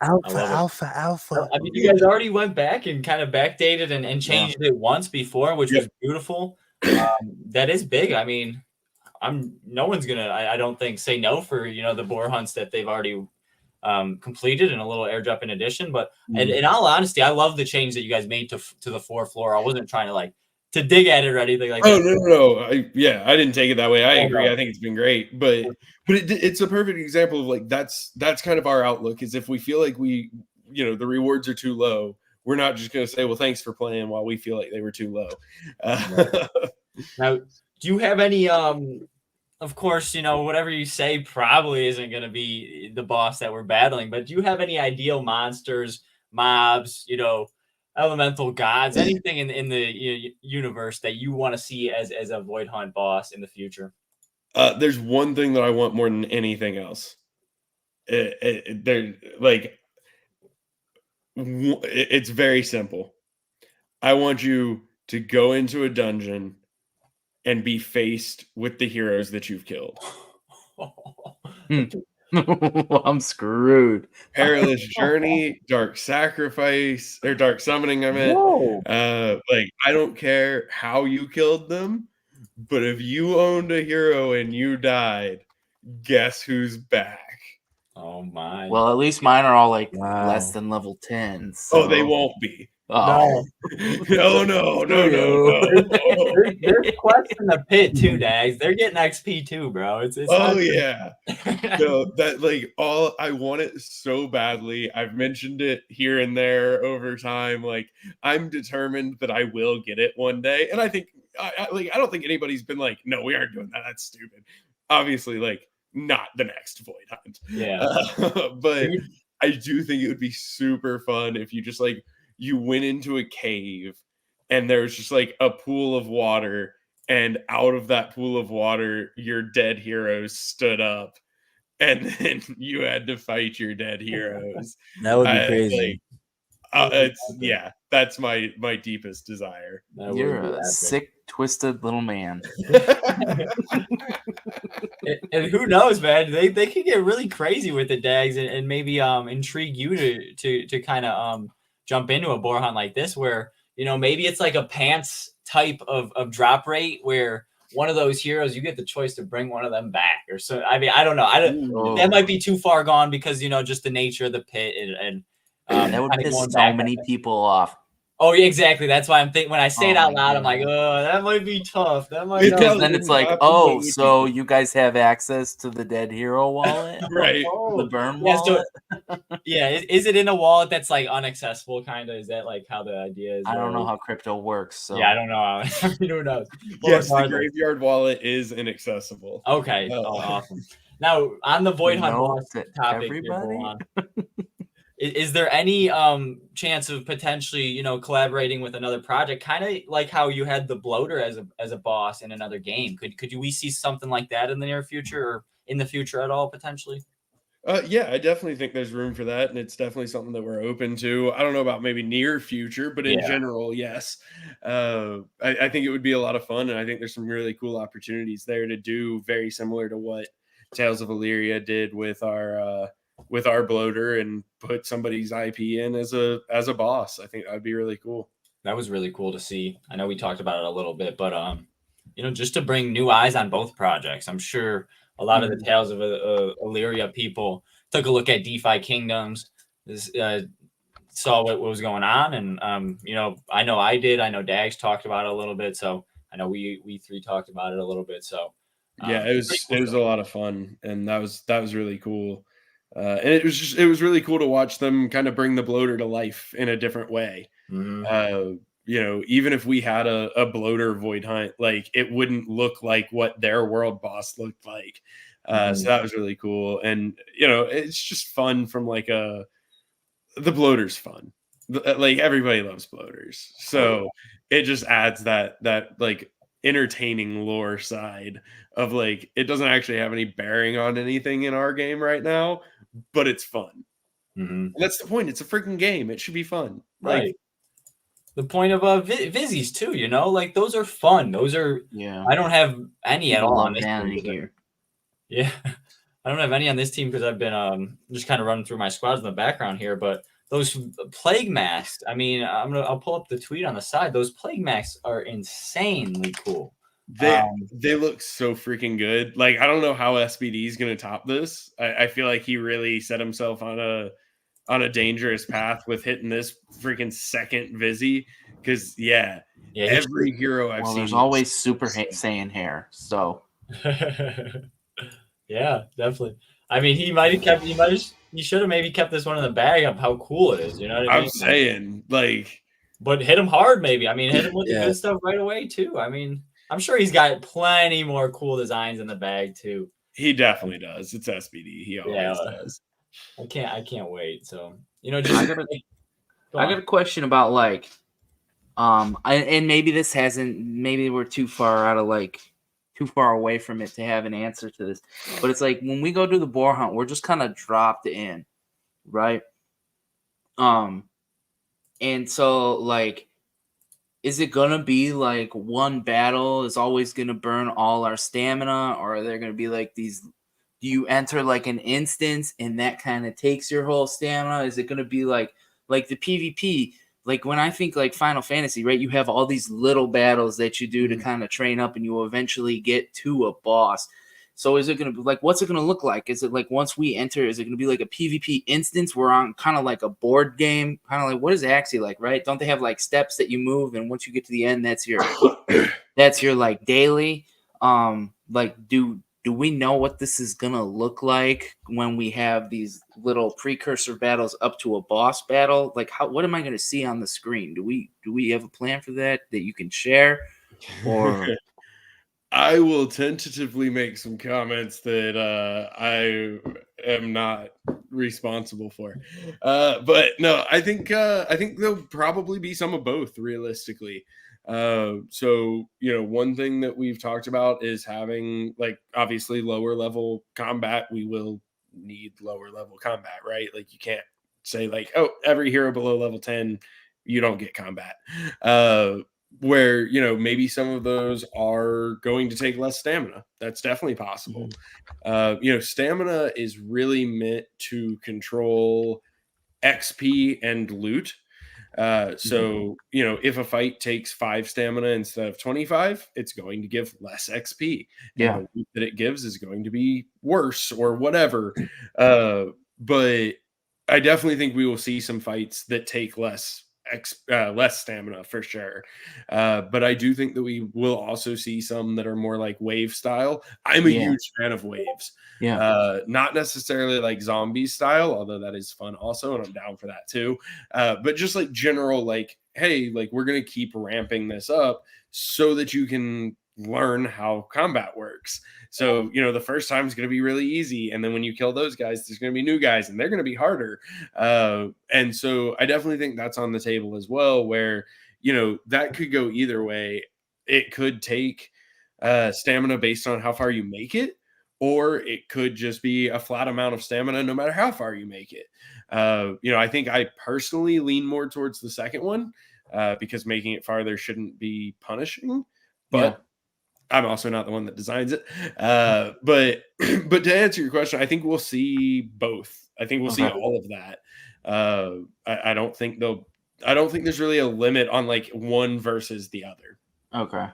Alpha. I mean, you guys already went back and kind of backdated and changed it once before, which was beautiful. That is big. I mean, no one's gonna, I don't think, say no for the boar hunts that they've already completed in a little airdrop in addition. But in all honesty, I love the change that you guys made to the 4th floor. I wasn't trying to dig at it or anything like that. No. I didn't take it that way. I agree. No. I think it's been great, but it's a perfect example of like that's kind of our outlook. Is if we feel like the rewards are too low, we're not just going to say, well, thanks for playing while we feel like they were too low. Now, do you have any? Of course, whatever you say probably isn't going to be the boss that we're battling. But do you have any ideal monsters, mobs, elemental gods, anything in the universe that you want to see as a void hunt boss in the future? There's one thing that I want more than anything else. It's very simple. I want you to go into a dungeon and be faced with the heroes that you've killed. I'm screwed. Perilous Journey, Dark Sacrifice, or Dark Summoning, I meant. I don't care how you killed them, but if you owned a hero and you died, guess who's back? Oh my. Well, at least mine are all less than level 10. So. Oh, they won't be. Oh. No. There's quests in the pit too, Daggs. They're getting XP too, bro. It's yeah. No, that all I want it so badly. I've mentioned it here and there over time. Like, I'm determined that I will get it one day. And I think I don't think anybody's been like, no, we aren't doing that. That's stupid. Obviously, not the next void hunt. Yeah. But I do think it would be super fun if you just you went into a cave and there's just a pool of water, and out of that pool of water, your dead heroes stood up, and then you had to fight your dead heroes. That would be crazy. That's my deepest desire. You're a sick, twisted little man. And who knows, man? They could get really crazy with the Daggs and maybe intrigue you to kind of jump into a boar hunt like this, where maybe it's like a pants type of drop rate where one of those heroes, you get the choice to bring one of them back or so. I mean, I don't know. That might be too far gone because just the nature of the pit and that would piss so many people off. Oh, yeah, exactly. That's why I'm thinking when I say it Oh out my loud, I'm like, God. oh, that might be tough. That might It not. Because probably then it's wouldn't like, happen, but it oh, would be so cool. you guys have access to the Dead Hero wallet, Right. the burn Yeah, so wallet. yeah, is it in a wallet that's like unaccessible? Kind of is that like how the idea is? I don't know or- how crypto works. So Yeah, I don't know. Who knows? Well, Yes, the regardless. graveyard wallet is inaccessible. Okay. Oh. Oh, awesome. Now on the Void Hunt Note boss to topic, everybody. is there any chance of potentially collaborating with another project, kind of like how you had the bloater as a boss in another game? Could we see something like that in the near future or in the future at all potentially? Yeah, I definitely think there's room for that, and it's definitely something that we're open to. I don't know about maybe near future, but in Yeah. general, yes. I think it would be a lot of fun, and I think there's some really cool opportunities there to do very similar to what Tales of Illyria did with our bloater and put somebody's IP in as a boss. I think that would be really cool. That was really cool to see. I know we talked about it a little bit, but just to bring new eyes on both projects. I'm sure a lot of the Tales of Illyria people took a look at DefiKingdoms, saw what was going on, and I know I did. I know Daggs talked about it a little bit, so I know we three talked about it a little bit. So Yeah, it was a lot of fun, and that was really cool. And it was really cool to watch them kind of bring the bloater to life in a different way. Mhm. Even if we had a bloater void hunt, like it wouldn't look like what their world boss looked like. So that was really cool, and it's just fun from like the bloater's fun. Like everybody loves bloaters, so it just adds that like entertaining lore side of like it doesn't actually have any bearing on anything in our game right now, but it's fun. Mhm. And that's the point. It's a freaking game. It should be fun. Right. Like The point of Vizzies too, like those are fun. Those are yeah, I don't have any at people all on love this vanity team. gear. Yeah, I don't have any on this team because I've been just kind of running through my squads in the background here. But those plague masks, I mean, I'll pull up the tweet on the side. Those plague masks are insanely cool. they look so freaking good. Like I don't know how SBD is going to top this. I feel like he really set himself on a dangerous path with hitting this freaking second Vizzy. Because every hero I've seen. There's always Super Saiyan hair, so yeah, definitely. I mean, he should have maybe kept this one in the bag of how cool it is. You know what I mean? I'm saying, like, but hit him hard, maybe. I mean, hit him with the Yeah. good stuff right away too. I mean, I'm sure he's got plenty more cool designs in the bag too. he definitely does. It's SBD. He always does. I can't wait. So I got a question about like, and maybe this hasn't. Maybe we're too far away from it to have an answer to this. But it's like when we go do the boar hunt, we're just kind of dropped in, right? And so like, is it gonna be like one battle is always gonna burn all our stamina, or are there gonna be like these? Do you enter like an instance and that kind of takes your whole stamina? Is it gonna be like the PvP? Like when I think like Final Fantasy, right? You have all these little battles that you do to kind of train up, and you will eventually get to a boss. So is it going to be like, what's it going to look like? Is it like once we enter, is it going to be like a PvP instance? We're on kind of like a board game, kind of like what is Axie like, right? Don't they have like steps that you move, and once you get to the end, that's your like daily. Like do we know what this is gonna look like when we have these little precursor battles up to a boss battle? Like what am I gonna see on the screen? Do we have a plan for that you can share? Or I will tentatively make some comments that I am not responsible for. But no, I think there'll probably be some of both realistically. So one thing that we've talked about is having like obviously lower level combat. We will need lower level combat, right? Like you can't say like, oh, every hero below level 10 you don't get combat. Where maybe some of those are going to take less stamina. That's definitely possible. Stamina is really meant to control XP and loot. So if a fight takes 5 stamina instead of 25, it's going to give less XP. Yeah. And the loot that it gives is going to be worse or whatever. But I definitely think we will see some fights that take less less stamina for sure. But I do think that we will also see some that are more like wave style. I'm a huge fan of waves. Not necessarily like zombie style, although that is fun also, and I'm down for that too. But just like general, like, hey, like we're gonna keep ramping this up so that you can learn how combat works. So, you know, the first time is going to be really easy. And then when you kill those guys, there's going to be new guys and they're going to be harder. And so I definitely think that's on the table as well, where, you know, that could go either way. It could take stamina based on how far you make it, or it could just be a flat amount of stamina no matter how far you make it. You know, I think I personally lean more towards the second one because making it farther shouldn't be punishing. But I'm also not the one that designs it. But to answer your question, I think we'll see both. I think we'll see all of that. I don't think there's really a limit on like one versus the other. Okay.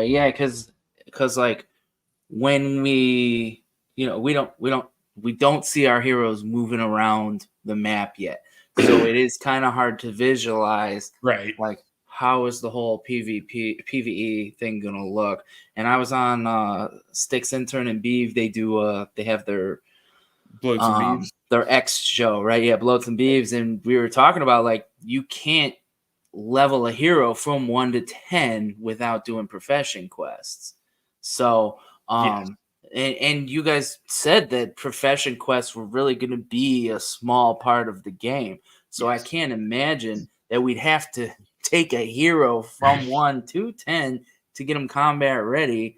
Yeah, because like when we, you know, we don't see our heroes moving around the map yet. So it is kind of hard to visualize, right? Like, how is the whole PvE thing gonna look? And I was on Sticks Intern and Beeve. They have their Bloats and Beeves, their X show, right? Yeah, Bloats and Beeves, and we were talking about like you can't level a hero from 1 to 10 without doing profession quests. So and you guys said that profession quests were really going to be a small part of the game. So I can't imagine that we'd have to take a hero from 1 to 10 to get them combat ready.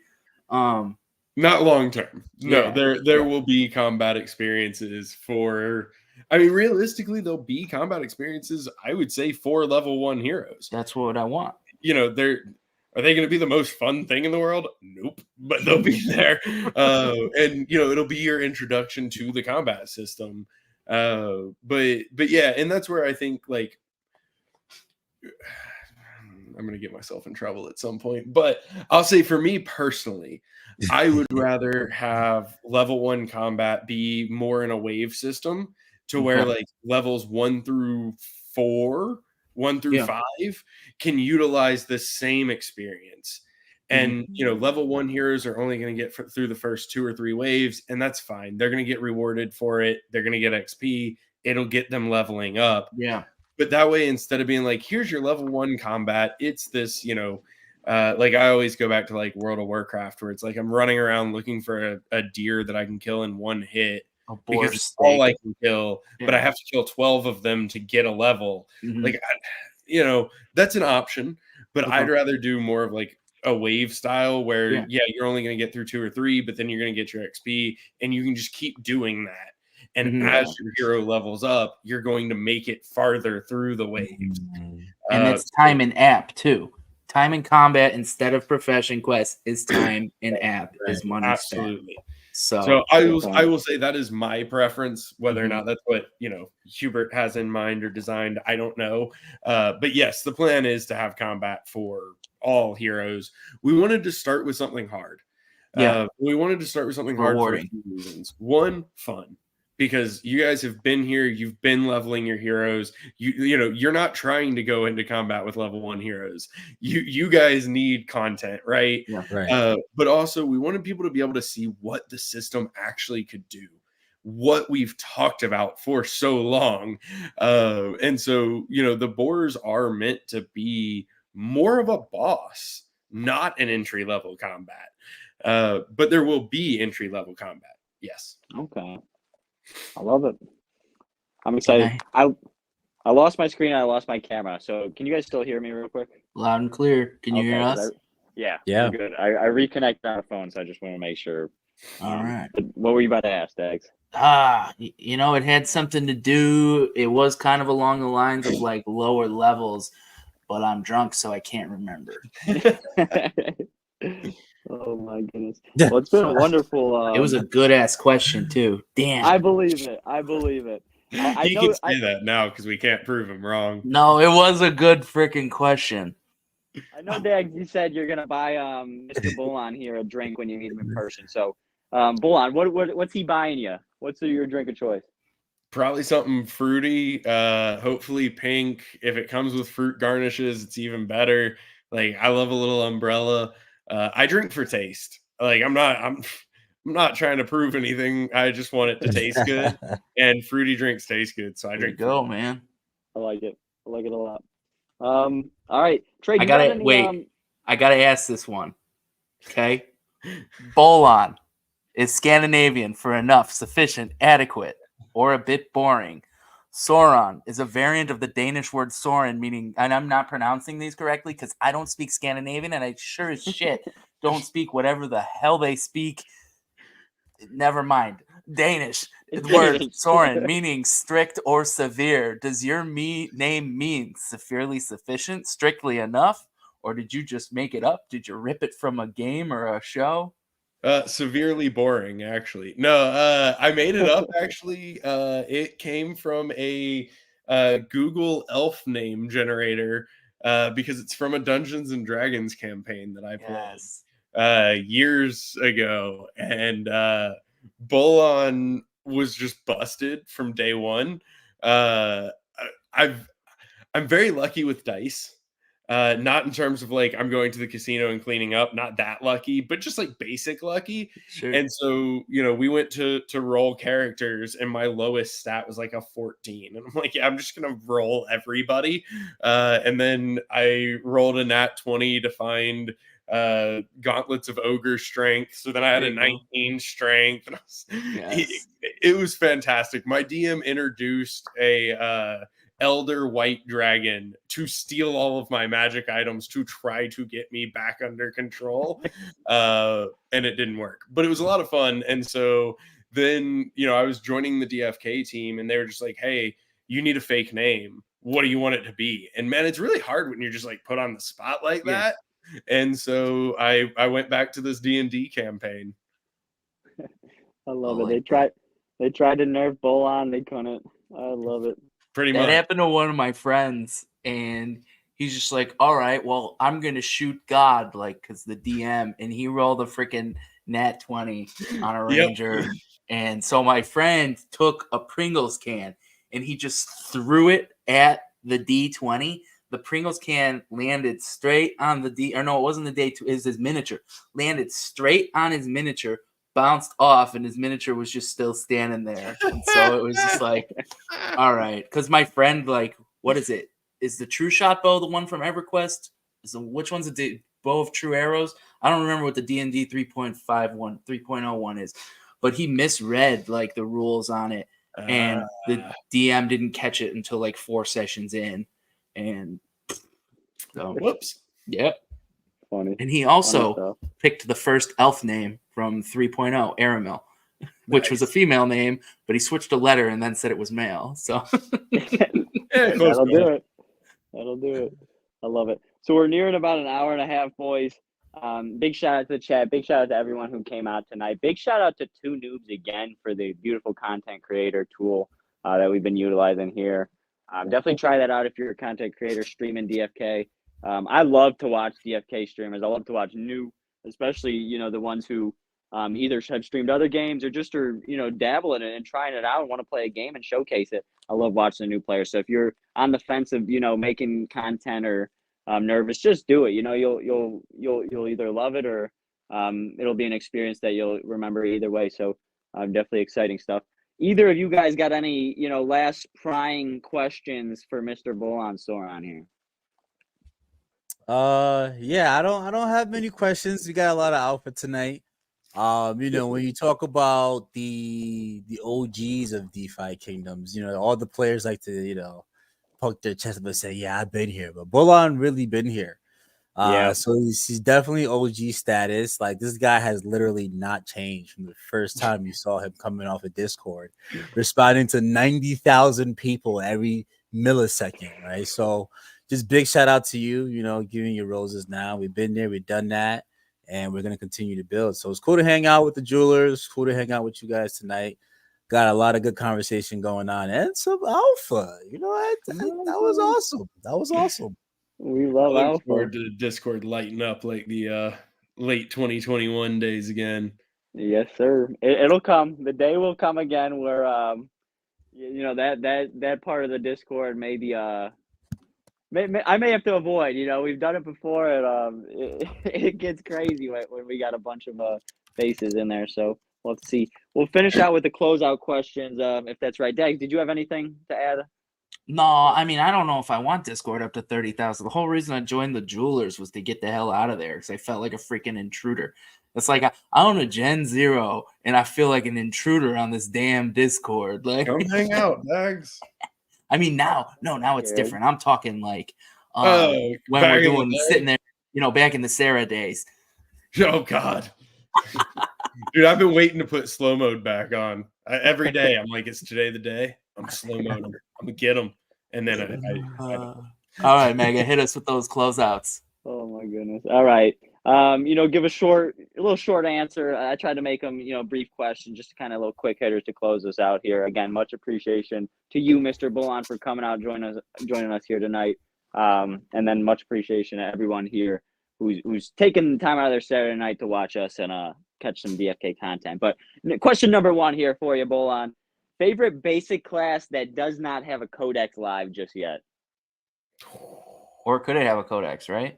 Not long term. No, there will be combat experiences for, I mean, realistically, there'll be combat experiences, I would say, for level 1 heroes. That's what I want. You know, are they going to be the most fun thing in the world? Nope. But they'll be there. And, you know, it'll be your introduction to the combat system. But yeah, and that's where I think, like, I'm going to get myself in trouble at some point. But I'll say for me personally, I would rather have level 1 combat be more in a wave system to where, like, levels 1 through 4, 1 through 5 can utilize the same experience. And, you know, level 1 heroes are only going to get through the first 2 or 3 waves, and that's fine. They're going to get rewarded for it. They're going to get XP. It'll get them leveling up. Yeah. But that way, instead of being like, here's your level 1 combat, it's this, you know, like I always go back to like World of Warcraft, where it's like I'm running around looking for a deer that I can kill in 1 hit. Because it's all I can kill, but I have to kill 12 of them to get a level. Like, you know, that's an option, but I'd rather do more of like a wave style where, you're only going to get through 2 or 3, but then you're going to get your XP and you can just keep doing that. And as your hero levels up, you're going to make it farther through the waves. And it's time in app too. Time in combat instead of profession quests is time in app is money. Absolutely. Spent. So I will say that is my preference. Whether or not that's what, you know, Hubert has in mind or designed, I don't know. But yes, the plan is to have combat for all heroes. We wanted to start with something hard. We wanted to start with something hard for a few reasons. One, fun. Because you guys have been here, you've been leveling your heroes. You know, you're not trying to go into combat with level 1 heroes. You guys need content, right? Yeah, right. But also, we wanted people to be able to see what the system actually could do, what we've talked about for so long. And so, you know, the boars are meant to be more of a boss, not an entry level combat. But there will be entry level combat. Yes. Okay. I love it. I'm excited. I lost my screen. I lost my camera. So can you guys still hear me real quick? Loud and clear. Can you hear us? Yeah. Good. I reconnected on the phone, so I just want to make sure. All right. What were you about to ask, Daggs? You know, it had something to do. It was kind of along the lines of like lower levels, but I'm drunk, so I can't remember. Oh my goodness. Well, it's been a wonderful. It was a good ass question too. Damn. I believe it. He can say that now because we can't prove him wrong. No, it was a good freaking question. I know, Daggs, you said you're gonna buy Mr. Bolon here a drink when you meet him in person. So, Bolon, what's he buying you? What's your drink of choice? Probably something fruity, hopefully pink. If it comes with fruit garnishes, it's even better. Like I love a little umbrella. I drink for taste. Like I'm not trying to prove anything. I just want it to taste good. And fruity drinks taste good, so I There you drink go, fruity. man. I like it. I like it a lot. All right, Trey. I You got gotta any, wait. I gotta ask this one. Okay. Bolon is Scandinavian for enough, sufficient, adequate, or a bit boring. Soron is a variant of the Danish word Soren, meaning, and I'm not pronouncing these correctly because I don't speak Scandinavian and I sure as shit don't speak whatever the hell they speak. Never mind. Danish. The word Soren, meaning strict or severe. Does your name mean severely sufficient, strictly enough? Or did you just make it up? Did you rip it from a game or a show? Severely boring, actually. No, I made it up. Actually, it came from a Google elf name generator because it's from a Dungeons and Dragons campaign that I played years ago, and Bolon was just busted from day one. I'm very lucky with dice. Not in terms of like I'm going to the casino and cleaning up, not that lucky, but just like basic lucky. Sure. And so, we went to roll characters and my lowest stat was like a 14. And I'm like, yeah, I'm just gonna roll everybody. And then I rolled a nat 20 to find gauntlets of ogre strength. So then I had a 19 strength. And it was fantastic. My DM introduced a elder white dragon to steal all of my magic items to try to get me back under control. And it didn't work, but it was a lot of fun. And so then, I was joining the DFK team and they were just like, hey, you need a fake name. What do you want it to be? And man, it's really hard when you're just like put on the spot like that. And so I went back to this D&D campaign. I love it. They tried to nerf Bolon. They couldn't. I love it. Pretty much. That happened to one of my friends, and he's just like, all right, well, I'm going to shoot God, like, because the DM, and he rolled a freaking nat 20 on a ranger. And so my friend took a Pringles can, and he just threw it at the D20. The Pringles can landed straight on the it wasn't the D2, it was his miniature. Landed straight on his miniature, bounced off, and his miniature was just still standing there. And so it was just like, all right. Because my friend, like, what is it? Is the True Shot bow the one from EverQuest? Which one's the bow of true arrows? I don't remember what the D&D 3.01 is. But he misread, like, the rules on it. And the DM didn't catch it until, like, 4 sessions in. And so, whoops. Yep. Funny. And he also picked the first elf name from 3.0, Aramil, which was a female name, but he switched a letter and then said it was male. So that'll do it. That'll do it. I love it. So we're nearing about an hour and a half, boys. Big shout out to the chat. Big shout out to everyone who came out tonight. Big shout out to Two Noobs again for the beautiful content creator tool that we've been utilizing here. Definitely try that out if you're a content creator streaming DFK. I love to watch DFK streamers. I love to watch new, especially, the ones who either have streamed other games or just are, dabbling in it and trying it out and want to play a game and showcase it. I love watching a new player. So if you're on the fence of, making content or nervous, just do it. You'll either love it or it'll be an experience that you'll remember either way. So definitely exciting stuff. Either of you guys got any, last prying questions for Mr. Bolon Soron here? Yeah, I don't have many questions. We got a lot of output tonight. When you talk about the OGs of DefiKingdoms, all the players like to, poke their chest up and say, yeah, I've been here, but Bolon really been here. So he's definitely OG status. Like, this guy has literally not changed from the first time you saw him coming off of Discord, responding to 90,000 people every millisecond, right? So just big shout out to you, giving your roses now. We've been there, we've done that, and we're going to continue to build. So it's cool to hang out with the jewelers, cool to hang out with you guys tonight. Got a lot of good conversation going on and some alpha. That was awesome. That was awesome. We love I look alpha. forward to Discord lighting up like the late 2021 days again. Yes, sir. It'll come. The day will come again where You know, that part of the Discord maybe I may have to avoid. You know, we've done it before, and it gets crazy when we got a bunch of faces in there. So let's see. We'll finish out with the closeout questions, if that's right. Daggs, did you have anything to add? No, I mean, I don't know if I want Discord up to 30,000. The whole reason I joined the Jewelers was to get the hell out of there because I felt like a freaking intruder. It's like I own a Gen Zero and I feel like an intruder on this damn Discord. Like, Come hang out, Daggs. I mean, now it's different. I'm talking like Oh, when back we're in the doing day? sitting there, you know, back in the Sarah days. Oh God, dude, I've been waiting to put slow mode back on. Every day, I'm like, it's today the day. I'm slow mode. I'm gonna get them, and then All right, Mega, hit us with those closeouts. Oh my goodness. All right. You know, give a little short answer. I tried to make them, you know, brief questions, just kind of little quick hitters to close us out here. Again, much appreciation to you, Mr. Bolon, for coming out joining us here tonight. And then much appreciation to everyone here who's taking the time out of their Saturday night to watch us and catch some DFK content. But question number one here for you, Bolon. Favorite basic class that does not have a codex live just yet? Or could it have a codex, right?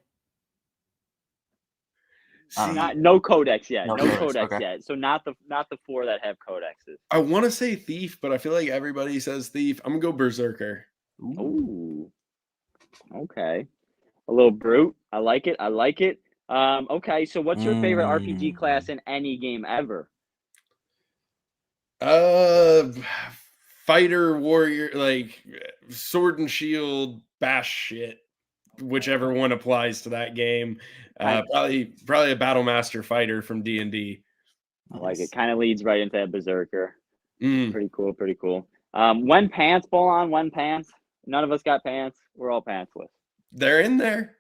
No codex yet. No No codex, codex okay. yet. So not the 4 that have codexes. I want to say thief, but I feel like everybody says thief. I'm gonna go berserker. Ooh. Okay. A little brute. I like it. Okay, so what's your favorite RPG class in any game ever? Fighter, warrior, like sword and shield, bash shit, whichever one applies to that game. Probably a battle master fighter from D&D. I like it. Kind of leads right into that berserker. Mm. Pretty cool. When pants, Bolon, when pants? None of us got pants. We're all pantsless. They're in there.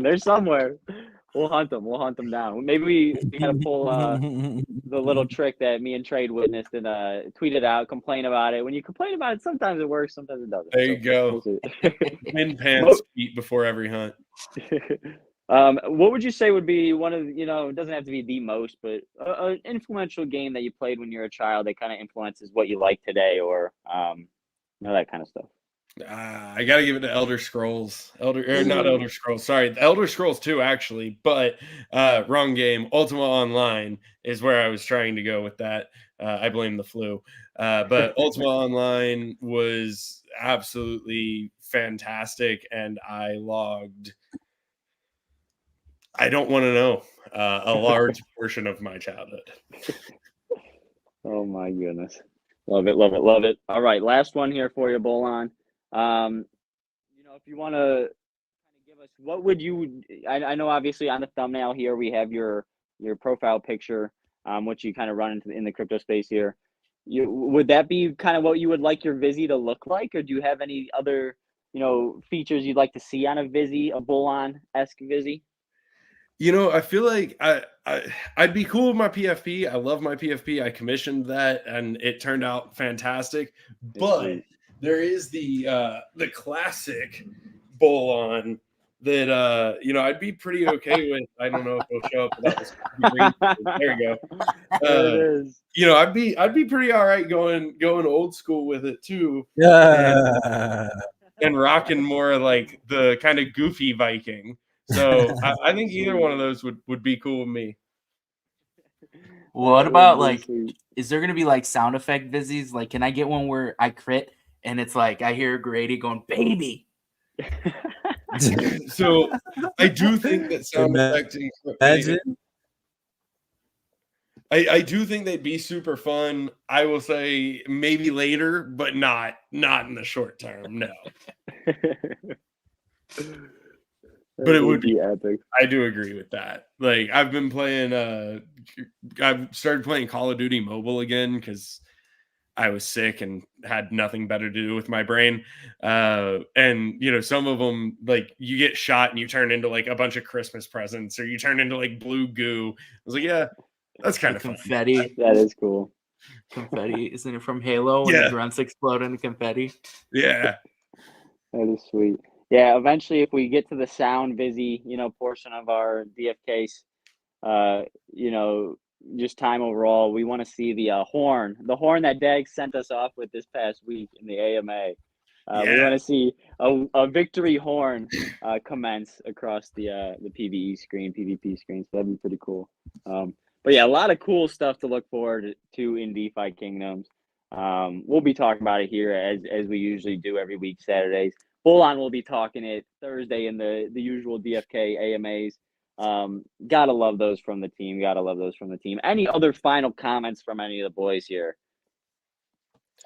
They're somewhere. We'll hunt them down. Maybe we gotta pull the little trick that me and Trade witnessed and tweeted out, complain about it. When you complain about it, sometimes it works, sometimes it doesn't. There you go. In pants eat before every hunt. What would you say would be one of, you know, it doesn't have to be the most, but an influential game that you played when you were a child that kind of influences what you like today, or you know, that kind of stuff? I gotta give it to Elder Scrolls. Not Elder Scrolls. Sorry, Elder Scrolls 2 actually, but wrong game. Ultima Online is where I was trying to go with that. I blame the flu, but Ultima Online was absolutely fantastic, and I logged. I don't want to know a large portion of my childhood. Oh my goodness, love it. All right, last one here for you, Bolon. You know, if you want to kind of give us, what would you? I know obviously on the thumbnail here we have your profile picture, which you kind of run into in the crypto space here. Would that be kind of what you would like your Vizzy to look like, or do you have any other, you know, features you'd like to see on a Vizzy, a Bolon-esque Vizzy? You know, I feel like I'd be cool with my PFP. I love my PFP. I commissioned that, and it turned out fantastic. But there is the classic Bolon that you know, I'd be pretty okay with. I don't know if it'll show up without this green. There you go. There it is. You know, I'd be pretty all right going old school with it too. Yeah. And rocking more like the kind of goofy Viking. So I think either one of those would be cool with me. What about like, is there gonna be like sound effect Vizzies? Like, can I get one where I crit and it's like I hear Grady going, "Baby"? So I do think that sound effects. Imagine. I do think they'd be super fun. I will say maybe later, but not in the short term. No. But it would be epic. I do agree with that. Like I've been playing I've started playing Call of Duty Mobile again because I was sick and had nothing better to do with my brain. And you know, some of them, like you get shot and you turn into like a bunch of Christmas presents, or you turn into like blue goo. I was like, yeah, that's kind of confetti. Fun. That is cool. Confetti, isn't it from Halo when the grunts explode into confetti? Yeah. That is sweet. Yeah, eventually, if we get to the sound Vizzy, you know, portion of our DFK, you know, just time overall. We want to see the horn that Daggs sent us off with this past week in the AMA. We want to see a victory horn commence across the PvP screen. So that'd be pretty cool. But yeah, a lot of cool stuff to look forward to in DeFi Kingdoms. We'll be talking about it here as we usually do every week Saturdays. Bolon will be talking it Thursday in the usual DFK AMAs. Gotta love those from the team. Any other final comments from any of the boys here?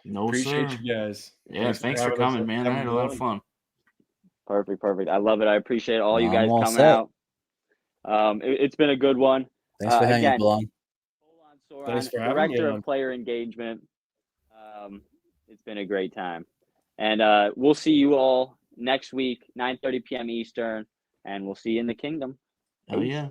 No, Appreciate sir. you guys. Yeah, thanks for having us coming, at man. I had a lot of 7-1. Perfect. I love it. I appreciate all you guys I'm all coming set. out. It's been a good one. Thanks for hanging, Again, Bolon. Bolon Thanks Soron, for having me Director on. of Player Engagement. It's been a great time. And we'll see you all next week, 9:30 p.m. Eastern, and we'll see you in the kingdom. Oh, yeah.